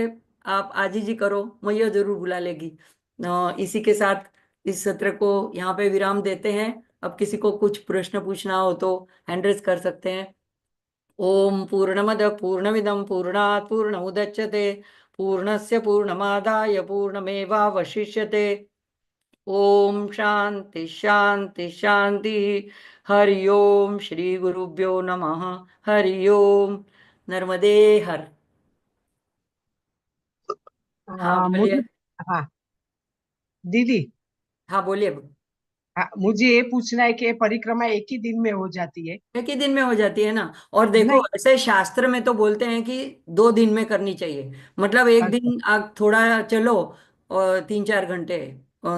आप आजीजी करो, मैया जरूर बुला लेगी। इसी के साथ इस सत्र को यहाँ पे विराम देते हैं। अब किसी को कुछ प्रश्न पूछना हो तो हैंड रेज कर सकते हैं। ओम पूर्णमद पूर्णमिदं पूर्णात् पूर्णमुदच्यते पूर्णस्य पूर्णमादाय पूर्णमेवावशिष्यते। ओम शांति शांति शांति। हरि ओम श्री गुरुभ्यो नमः। हरि ओम। नर्मदे हर। हाँ मुझे, बोलिए। हाँ दीदी, हाँ बोलिए। हाँ, मुझे ये पूछना है कि ये परिक्रमा एक ही दिन में हो जाती है? एक ही दिन में हो जाती है ना। और देखो, नहीं। ऐसे शास्त्र में तो बोलते हैं कि 2 दिन में करनी चाहिए। मतलब एक अच्छा। दिन आप थोड़ा चलो और 3 4 घंटे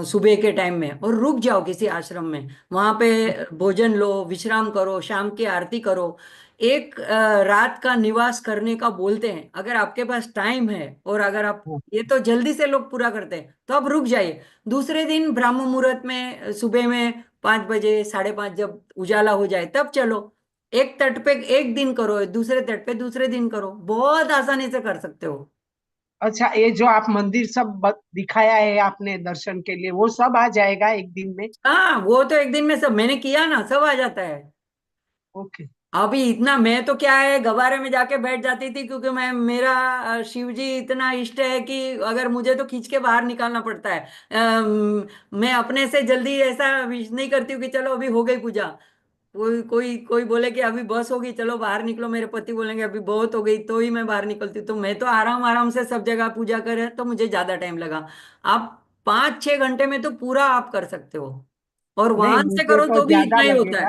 सुबह के टाइम में और रुक जाओ किसी आश्रम में, वहां पे भोजन लो, विश्राम करो, शाम की आरती करो। एक रात का निवास करने का बोलते हैं। अगर आपके पास टाइम है और अगर आप, हाँ। ये तो जल्दी से लोग पूरा करते हैं, तो आप रुक जाइए। दूसरे दिन ब्रह्म मुहूर्त में सुबह में 5 बजे 5:30 जब उजाला हो जाए तब चलो। एक तट पे एक दिन करो, दूसरे तट पे दूसरे दिन करो, बहुत आसानी से कर सकते हो। अच्छा, ये जो आप मंदिर सब दिखाया है आपने दर्शन के लिए, वो सब आ जाएगा एक दिन में? हाँ वो तो एक दिन में सब मैंने किया ना, सब आ जाता है। ओके। अभी इतना मैं तो क्या है, गबारे में जाके बैठ जाती थी क्योंकि मैं, मेरा शिव जी इतना इष्ट है कि अगर मुझे तो खींच के बाहर निकालना पड़ता है। मैं अपने से जल्दी ऐसा विश नहीं करती हूँ कि चलो अभी हो गई पूजा। कोई कोई कोई बोले कि अभी बस होगी, चलो बाहर निकलो, मेरे पति बोलेंगे अभी बहुत हो गई, तो ही मैं बाहर निकलती हूँ। तो मैं तो आराम आराम से सब जगह पूजा करे, तो मुझे ज्यादा टाइम लगा। आप 5-6 घंटे में तो पूरा आप कर सकते हो। और नहीं, वाहन से मुझे करो तो तो भी ज्यादा इतना ही होता लगेगा।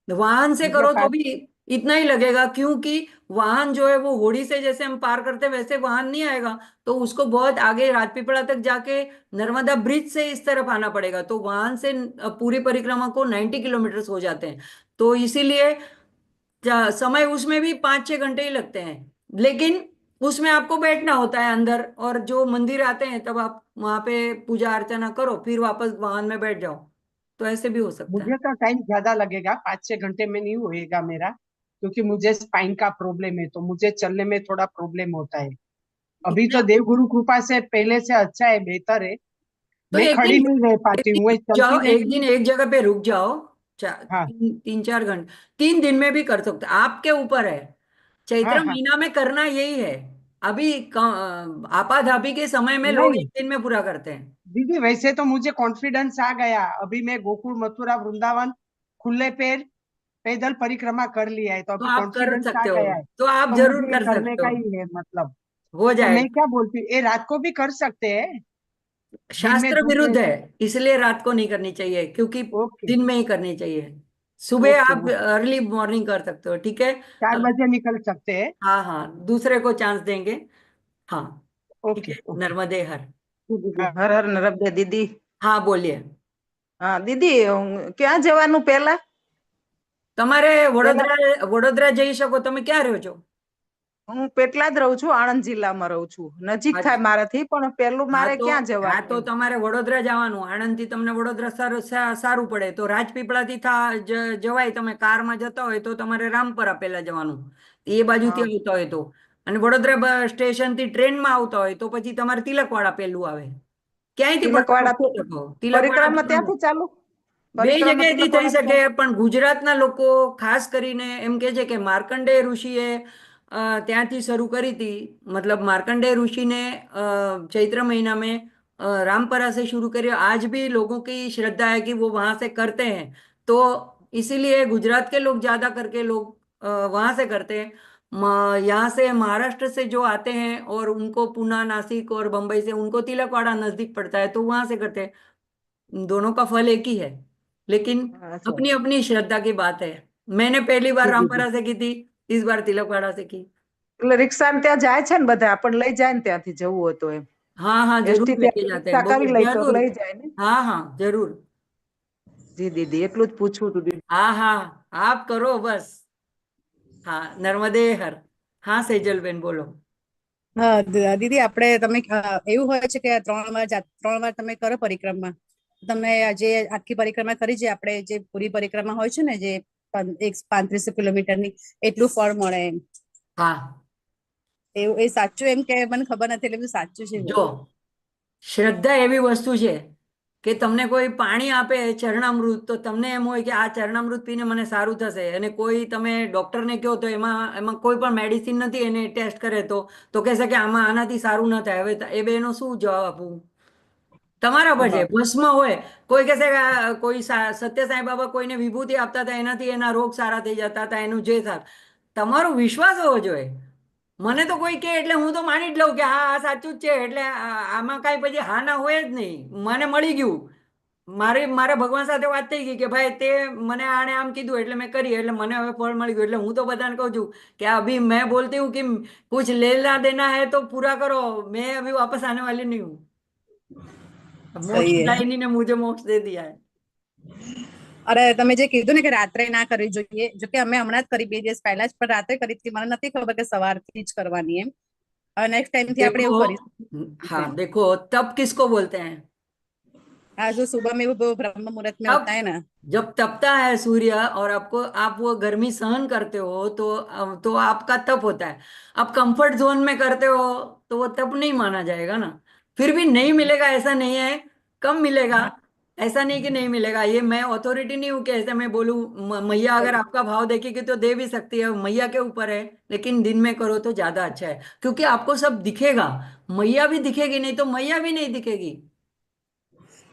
है, वाहन से मुझे करो तो पाँच। भी इतना ही लगेगा, क्योंकि वाहन जो है वो होड़ी से जैसे हम पार करते हैं वैसे वाहन नहीं आएगा। तो उसको बहुत आगे राजपीपला तक जाके नर्मदा ब्रिज से इस तरफ आना पड़ेगा, तो वाहन से पूरी परिक्रमा को 90 किलोमीटर हो जाते हैं। तो इसीलिए समय उसमें भी 5-6 घंटे ही लगते हैं। लेकिन उसमें आपको बैठना होता है अंदर, और जो मंदिर आते हैं तब आप वहां पे पूजा अर्चना करो, फिर वापस वाहन में बैठ जाओ। तो ऐसे भी हो सकता है। मुझे तो टाइम ज्यादा लगेगा, 5-6 घंटे में नहीं होएगा मेरा, क्योंकि मुझे स्पाइन का प्रॉब्लम है, तो मुझे चलने में थोड़ा प्रॉब्लम होता है। अभी इतना तो देव गुरु कृपा से पहले से अच्छा है, बेहतर है। तो मैं एक खड़ी दिन नहीं रह एक पाती दिन हूँ, मैं रुक जाओ, चलती एक रहती दिन हूँ। एक जगह पे रुक जाओ। हाँ, 3-4 घंटे, 3 दिन में भी कर सकते हो, आपके ऊपर है। हाँ, चैत्र हाँ। महीना में करना यही है। अभी आपाधापी के समय में लोग नहीं 1 दिन में पूरा करते हैं। दीदी, वैसे तो मुझे कॉन्फिडेंस आ गया, अभी मैं गोकुल मथुरा वृंदावन खुले पैर पैदल परिक्रमा कर लिया है, तो तो अभी आप कर कॉन्फिडेंस आ सकते हो, गया है। तो आप तो जरूर मुझे ये कर करने सकते का हो, ही है मतलब। हो तो मैं जाएगा। क्या बोलती हूँ, ये रात को भी कर सकते हैं, दिन में शास्त्र धूप विरुद्ध है, रहती। इसलिए रात को नहीं करनी चाहिए, क्योंकि ओके, दिन में ही करनी चाहिए। सुबह ओके, आप ओके। अर्ली मॉर्निंग कर सकते हो, ठीक है। 4 बजे निकल सकते हैं। हाँ हाँ, दूसरे को चांस देंगे। हाँ, ठीक ओके, है, ओके। नर्मदे हर। હર હર નર્મદે દીદી. हाँ बोलिए। હા દીદી, ક્યાં જવાનું પેલા? તમારે પેલા વડોદરા વડોદરા જઈ શકો, તમે ક્યાં રહ્યો છો? હું પેટલા જ રહું છું, આણંદ જિલ્લામાં રહું છું. નજીક થાય અચ્છા, મારાથી, પણ પેલું હા મારે તો ક્યાં હા જવાનું તો એમ? તમારે વડોદરા જવાનું, આણંદ થી તમને વડોદરા સારું પડે તો રાજપીપળાથી જવાય, તમે કારમાં જતા હોય તો તમારે રામપરા પહેલા જવાનું, એ હા, બાજુથી આવતા હોય તો. અને વડોદરા બસ સ્ટેશન થી ટ્રેનમાં આવતા હોય તો પછી તમારે તિલકવાડા પહેલું આવે. ક્યાંયથી પણ તમે તિલકવાડાથી જઈ શકો, તિલકવાડા પરિક્રમા પહેલું. ત્યાંથી ચાલુ? બે પરિક્રમા જગ્યાએથી થઈ તિલકવાડાથી શકે, ચાલુ? પણ ગુજરાતના લોકો ખાસ કરીને એમ કે છે કે માર્કંડેય ઋષિએ ત્યાંથી શરૂ કરી थी। मतलब मार्कंडेय ऋषि ने चैत्र महीना में रामपरा से शुरू करी, आज भी लोगों की श्रद्धा है कि वो वहां से करते हैं। तो इसीलिए गुजरात के लोग ज्यादा करके लोग वहां से करते हैं। यहाँ से महाराष्ट्र से जो आते हैं और उनको पूना, नासिक और बम्बई से उनको तिलकवाड़ा नजदीक पड़ता है, तो वहां से करते हैं। दोनों का फल एक ही है, लेकिन અચ્છા. अपनी अपनी श्रद्धा की बात है। मैंने पहली बार જી દીદી. रामपरा से की थी, इस बार तिलकवाड़ा से की। એટલે રિક્ષા ત્યાં જાય છે ને બધા, આપણને લઈ જાય ને ત્યાંથી जવું હોય तो એમ. हाँ हाँ, એસટી जरूर लेके ત્યાંથી जाते રિક્ષા हैं, बहुत કરી લઈ તો जरूर। લઈ જાય ने. हाँ हाँ जरूर। જી દીદી, એટલું જ પૂછવું હતું દીદી. हाँ हाँ, आप करो बस। हाँ, नर्मदे हर। हाँ सेजल बेन बोलो। હા દીદી આપણે તમે એવું હોય છે કે 3 વાર 3 વાર તમે કરો પરિક્રમા, તમે જે આખી પરિક્રમા કરી, જે આપણે જે પૂરી પરિક્રમા હોય છે ને, જે 3500 કિલોમીટરની, એટલું ફળ મળે એમ. हाँ, એવું એ સાચું એમ કે મને ખબર નથી, એટલે બધું સાચું છે જો બધું. શ્રદ્ધા એવી વસ્તુ છે કે તમને કોઈ પાણી આપે ચરણામૃત, તો તમને એમ હોય કે આ ચરણામૃત પીને મને સારું થશે, અને કોઈ તમે ડોક્ટરને કહો તો એમાં એમાં કોઈ પણ મેડિસિન નથી, એને ટેસ્ટ કરે તો કહેશે કે આમાં આનાથી સારું ન થાય, હવે એ બેનો શું જવાબ આપવું? તમારા પર છે, હા ભસ્મ હોય, કોઈ કહેશે કે કોઈ સત્ય સાંઈ બાબા કોઈને વિભૂતિ આપતા હતા, એનાથી એના રોગ સારા થઈ જતા હતા, એનું જે થાય, તમારો વિશ્વાસ હોવો જોઈએ। મને તો કોઈ કહે એટલે હું તો માની જ લઉં કે હા આ સાચું જ છે, એટલે આમાં કાંઈ પછી હા ના હોય જ નહીં, મને મળી ગયું। મારે ભગવાન સાથે વાત થઈ ગઈ કે ભાઈ તે મને આને આમ કીધું એટલે મેં કરી, એટલે મને હવે ફળ મળી ગયું। એટલે હું તો બધાને કહું છું कि अभी मैं बोलती हूँ कि कुछ लेना देना है तो पूरा करो, मैं अभी वापस आने वाली नहीं हूँ। સહી હે। મોક્ષદાયिनी ने मुझे मोक्ष दे दिया है। અરે તમે જે કીધું ને કે રાત્રે ના કરવી જોઈએ, જો કે અમે હમણાં જ કરી 2 દિવસ પહેલા જ, પણ રાત્રે કરી હતી, મને નથી ખબર કે સવારથી જ કરવાની એમ। હવે નેક્સ્ટ ટાઈમ થી આપણે એવું देखो, કરીશું। हाँ देखो, तप किसको बोलते हैं? हाँ, जो सुबह में वो ब्रह्म मुहूर्त में तब होता है ना। जब तपता है सूर्य और आपको आप वो गर्मी सहन करते हो, तो आपका तप होता है। आप कंफर्ट जोन में करते हो तो वो तप नहीं माना जाएगा ना। फिर भी नहीं मिलेगा ऐसा नहीं है, कम मिलेगा। हाँ ऐसा नहीं कि नहीं मिलेगा, ये मैं अथॉरिटी नहीं हूँ कि ऐसे मैं बोलूँ। मैया अगर सही। आपका भाव देखेगी तो दे भी सकती है, मैया के ऊपर है। लेकिन दिन में करो तो ज्यादा अच्छा है, क्योंकि आपको सब दिखेगा। मैया भी दिखेगी, नहीं तो मैया भी नहीं दिखेगी,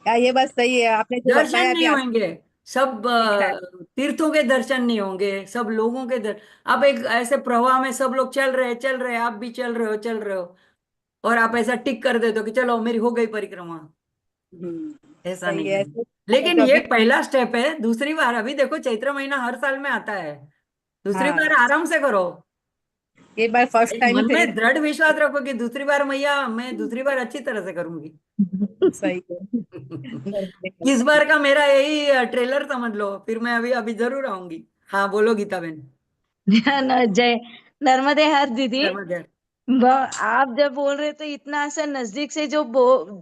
हाँ, ये बात सही है, आपने जो दर्शन बताया अभी नहीं आप। होंगे। सब एग्जैक्ट तीर्थों के दर्शन नहीं होंगे, सब लोगों के आप एक ऐसे प्रवाह में सब लोग चल रहे हैं, आप भी चल रहे हो, और आप ऐसा टिक कर देते हो कि चलो मेरी हो गई परिक्रमा। ऐसा सही नहीं है है। ऐसे। लेकिन ये कभी पहला स्टेप है, दूसरी बार अभी देखो चैत्र महीना हर साल में आता है, दूसरी हाँ, बार आराम से करो। ये बार फर्स्ट एक टाइम है मन फिर में दृढ़ विश्वास रखो कि दूसरी बार मैया मैं दूसरी बार अच्छी तरह से करूंगी। सही है। इस बार का मेरा यही ट्रेलर समझ लो, फिर मैं अभी अभी जरूर आऊंगी। हाँ बोलो गीता बहन। जय नर्मदे हर दीदी। नर्मदे। आप जब बोल रहे थे इतना ऐसा नजदीक से जो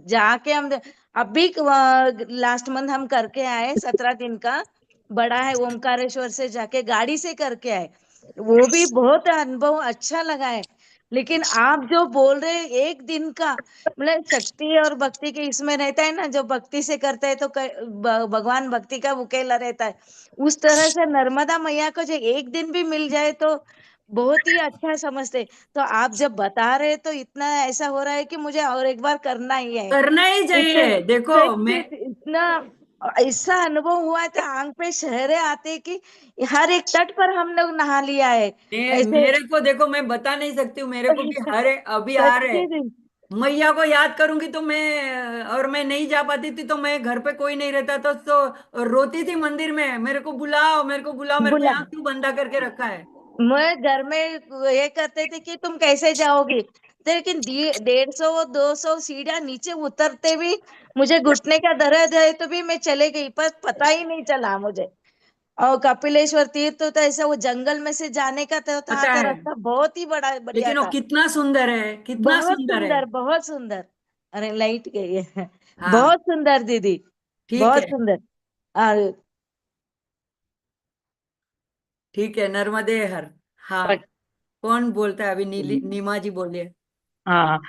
जाके हम अभी लास्ट मंथ हम करके आए 17 दिन का बड़ा है ओमकारेश्वर से जाके गाड़ी से करके आए। वो भी बहुत अनुभव अच्छा लगा है। लेकिन आप जो बोल रहे हैं एक दिन का मतलब शक्ति और भक्ति के इसमें रहता है ना, जो भक्ति से करता है तो भगवान भक्ति का उकेला रहता है। उस तरह से नर्मदा मैया को जो एक दिन भी मिल जाए तो बहुत ही अच्छा समझते। तो आप जब बता रहे तो इतना ऐसा हो रहा है कि मुझे और एक बार करना ही है। करना ही इतने चाहिए, देखो मैं सच्ची इतना ऐसा अनुभव हुआ है तो आंख पे शहरे आते कि हर एक तट पर हम लोग नहा लिया है ऐसे। मेरे को देखो, मैं बता नहीं सकती हूँ, मेरे को भी हर अभी आ रहे सच्ची हैं। मैया को याद करूंगी तो मैं, और मैं नहीं जा पाती थी तो मैं घर पे कोई नहीं रहता था तो रोती थी मंदिर में, मेरे को बुलाओ मेरे को बुलाओ, मेरे को बुला यहाँ क्यों बंधा करके रखा है। मैं घर में ये करते थे कि तुम कैसे जाओगी, तो लेकिन 150 200 सीढ़ियां नीचे उतरते भी मुझे घुटने का दर्द है तो भी मैं चले गई पर पता ही नहीं चला मुझे। और कपिलेश्वर तीर्थ तो ऐसा वो जंगल में से जाने का था पता तो है, रास्ता बहुत ही बड़ा बढ़िया लेकिन वो था। कितना सुंदर है, कितना बहुत सुंदर है। सुंदर बहुत सुंदर। अरे लाइट गई है। हाँ बहुत सुंदर दीदी। ठीक बहुत है। सुंदर। और ठीक है, नर्मदे हर। हाँ, कौन बोलता है अभी? नीमा जी बोलिए। हाँ,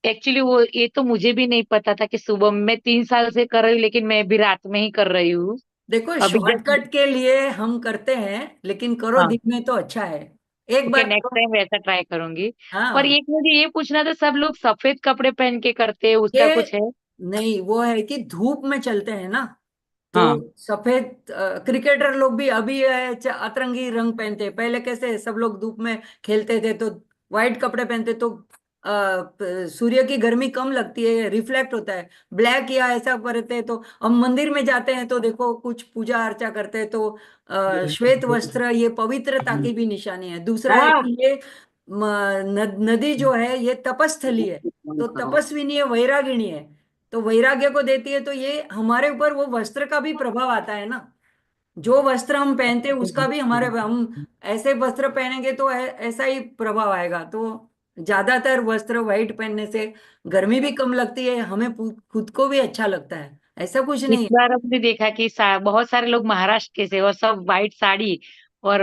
एक्चुअली वो ये तो मुझे भी नहीं पता था कि सुबह मैं 3 साल से कर रही हूँ, लेकिन मैं भी रात में ही कर रही हूँ। देखो अभी जस्ट शॉर्टकट के लिए हम करते हैं, लेकिन करो हाँ, दिन में तो अच्छा है। एक ओके, बार नेक्स्ट करो। टाइम वैसा ट्राई करूंगी। और हाँ एक मुझे ये पूछना था, सब लोग सफेद कपड़े पहन के करते हैं, उसका ये कुछ है? नहीं, वो है कि धूप में चलते हैं ना, तो हाँ, सफेद क्रिकेटर लोग भी अभी अतरंगी रंग पहनते हैं, पहले कैसे सब लोग धूप में खेलते थे तो व्हाइट कपड़े पहनते तो सूर्य की गर्मी कम लगती है, रिफ्लेक्ट होता है। ब्लैक या ऐसा करते हैं तो हम मंदिर में जाते हैं तो देखो कुछ पूजा अर्चा करते हैं तो श्वेत वस्त्र, ये पवित्रता की भी निशानी है। दूसरा है हाँ, कि ये नदी जो है ये तपस्थली है, तो तपस्विनी है, वैरागिणी है, तो वैराग्य को देती है, तो ये हमारे ऊपर वो वस्त्र का भी प्रभाव आता है ना। जो वस्त्र हम पहनते हैं उसका भी हमारे, हम ऐसे वस्त्र पहनेंगे तो ऐसा ही प्रभाव आएगा। तो ज्यादातर वस्त्र व्हाइट पहनने से गर्मी भी कम लगती है, हमें खुद को भी अच्छा लगता है, ऐसा कुछ इस नहीं है। बार हमने देखा कि बहुत सारे लोग महाराष्ट्र के थे और सब व्हाइट साड़ी, और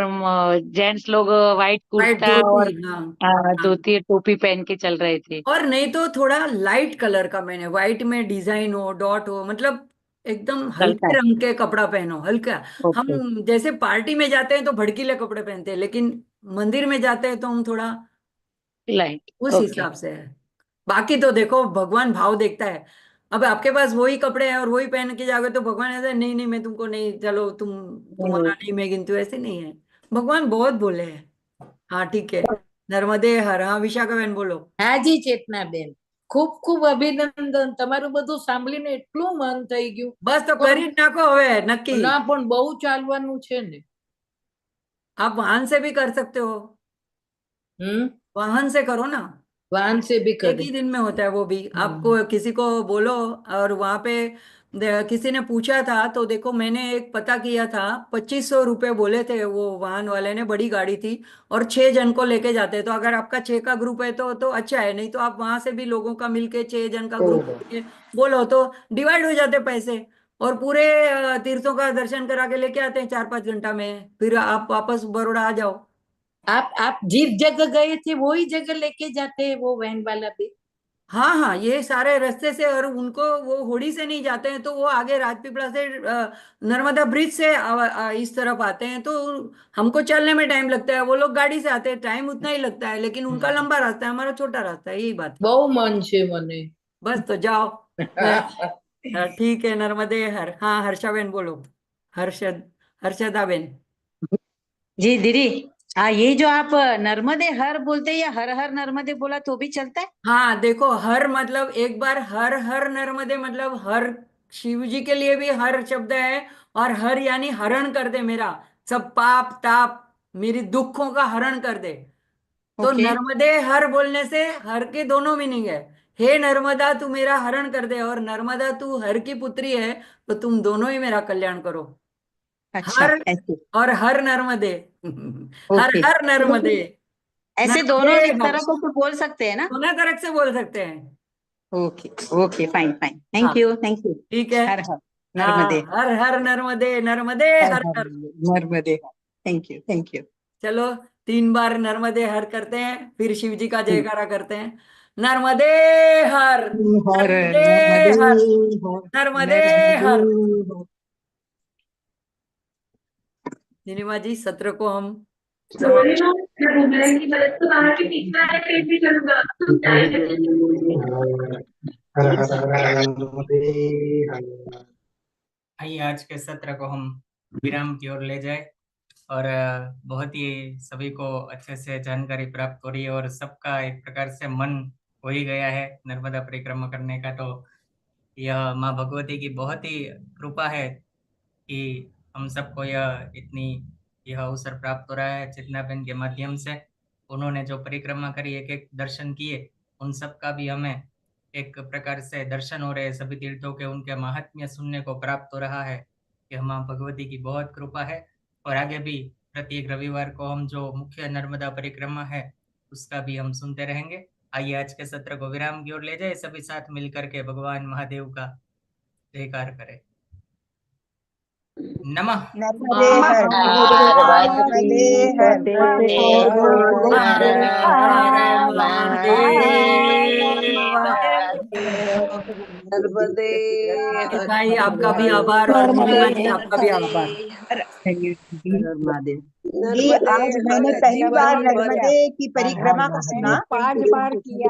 जेंट्स लोग व्हाइट व्हाइट कुर्ता धोती, और हाँ। हाँ, धोती टोपी पहन के चल रहे थे। और नहीं तो थोड़ा लाइट कलर का मैंने, व्हाइट में डिजाइन हो, डॉट हो, मतलब एकदम चलता हल्के है। रंग के कपड़ा पहनो, हल्का। ओके, हम जैसे पार्टी में जाते हैं तो भड़कीले कपड़े पहनते हैं, लेकिन मंदिर में जाते हैं तो हम थोड़ा लाइट। उस ओके। हिसाब से है। बाकी तो देखो भगवान भाव देखता है। अब आपके पास वही कपड़े हैं और वही पहन के जाओगे तो भगवान ऐसा नहीं नहीं मैं तुमको नहीं, चलो तुम्हारा नहीं, मैं गिनती हूँ, ऐसे नहीं है। भगवान बहुत बोले हैं। हाँ ठीक है। नर्मदे हर। हाँ विशाखा बहन बोलो। હાજી ચેતનાબેન, ખૂબ ખૂબ અભિનંદન. તમારું બધું સાંભળીને એટલું મન થઈ ગયું. બસ તો પણ કરી જ નાખો હવે નક્કી। ના, પણ બહુ ચાલવાનું છે ને. आप वाहन से भी कर सकते हो, હમ. वाहन से करो ना। વાહન से भी एक करे. ही दिन में होता है वो भी। हम्म. आपको किसी को बोलो, और वहां पे किसी ने पूछा था तो देखो मैंने एक पता किया था, 2500 रुपये बोले थे वो वाहन वाले ने, बड़ी गाड़ी थी, और 6 जन को लेके जाते हैं। तो अगर आपका 6 का ग्रुप है तो अच्छा है, नहीं तो आप वहां से भी लोगों का मिलके 6 जन का ग्रुप ઓહો. लेके बोलो तो डिवाइड हो जाते पैसे, और पूरे तीर्थों का दर्शन करा के लेके आते हैं 4-5 घंटा में, फिर आप वापस बड़ौदा आ जाओ। आप जिस जगह गए थे वही जगह लेके जाते हैं वो वैन वाला भी. हाँ हाँ, ये सारे रास्ते से, और उनको वो होड़ी से नहीं जाते हैं तो वो आगे राजपीपला से नर्मदा ब्रिज से इस तरफ आते हैं, तो हमको चलने में टाइम लगता है, वो लोग गाड़ी से आते हैं, टाइम उतना ही लगता है, लेकिन उनका लंबा रास्ता है, हमारा छोटा रास्ता है, यही बात है। બહુ મન છે મને. बस तो जाओ। ठीक है, नर्मदे हर। हाँ हर्षा बहन बोलो। हर्षदाबेन। जी दीदी, ये जो आप नर्मदे हर बोलते हैं या हर हर नर्मदे बोला तो भी चलता है? हाँ देखो, हर मतलब एक बार हर हर नर्मदे मतलब हर, शिव जी के लिए भी हर शब्द है, और हर यानी हरण कर दे मेरा सब पाप ताप, मेरी दुखों का हरण कर दे। तो ओके। नर्मदे हर बोलने से हर के दोनों मीनिंग है। हे नर्मदा तू मेरा हरण कर दे, और नर्मदा तू हर की पुत्री है, तो तुम दोनों ही मेरा कल्याण करो। अच्छा, हर ऐसे। और हर नर्मदे। हर ओके, हर नर्मदे। ऐसे नर्मदे दोनों हर, तरह को तो बोल सकते हैं ना? दोनों तरह से बोल सकते हैं। ओके। ओके, फाइन फाइन, हाँ थैंक यू थैंक यू। ठीक है। हर हर हाँ, नर्मदे। हर हर नर्मदे, नर्मदे हर हर हर हर। Narmade. Thank you thank you. चलो 3 बार नर्मदे हर करते हैं, फिर शिव जी का हम्म। जयकारा करते हैं। नर्मदे हर, हर नर्मदे नर्मदे हर, हर नर्मदे नर्मदे हर। हर। नीलिमा जी, सत्र को हम हर हर नर्मदे हर। आइए आज के सत्र को हम विराम की ओर ले जाए, और बहुत ही सभी को अच्छे से जानकारी प्राप्त हो रही है, और सबका एक प्रकार से मन हो ही गया है नर्मदा परिक्रमा करने का। तो यह माँ भगवती की बहुत ही कृपा है कि हम सबको यह अवसर प्राप्त हो रहा है। चेतना बहन के माध्यम से उन्होंने जो परिक्रमा करी, एक एक दर्शन किए, उन सब का भी हमें एक प्रकार से दर्शन हो रहे हैं सभी तीर्थों के, उनके महात्म्य सुनने को प्राप्त हो रहा है। यह माँ भगवती की बहुत कृपा है। और आगे भी प्रत्येक रविवार को हम जो मुख्य नर्मदा परिक्रमा है उसका भी हम सुनते रहेंगे। आइए आज के सत्र को विराम की ओर ले जाए, सभी साथ मिलकर के भगवान महादेव का जयकार करें। नमः नर्मदे हर, नर्मदे हर, नर्मदे हर हर महादेव। नर्मदे हर, भाई आपका भी आभार, और नीलिमा जी आपका भी आभार। जी, आज मैंने पहली बार नर्मदे की परिक्रमा का सुना। 5 बार किया।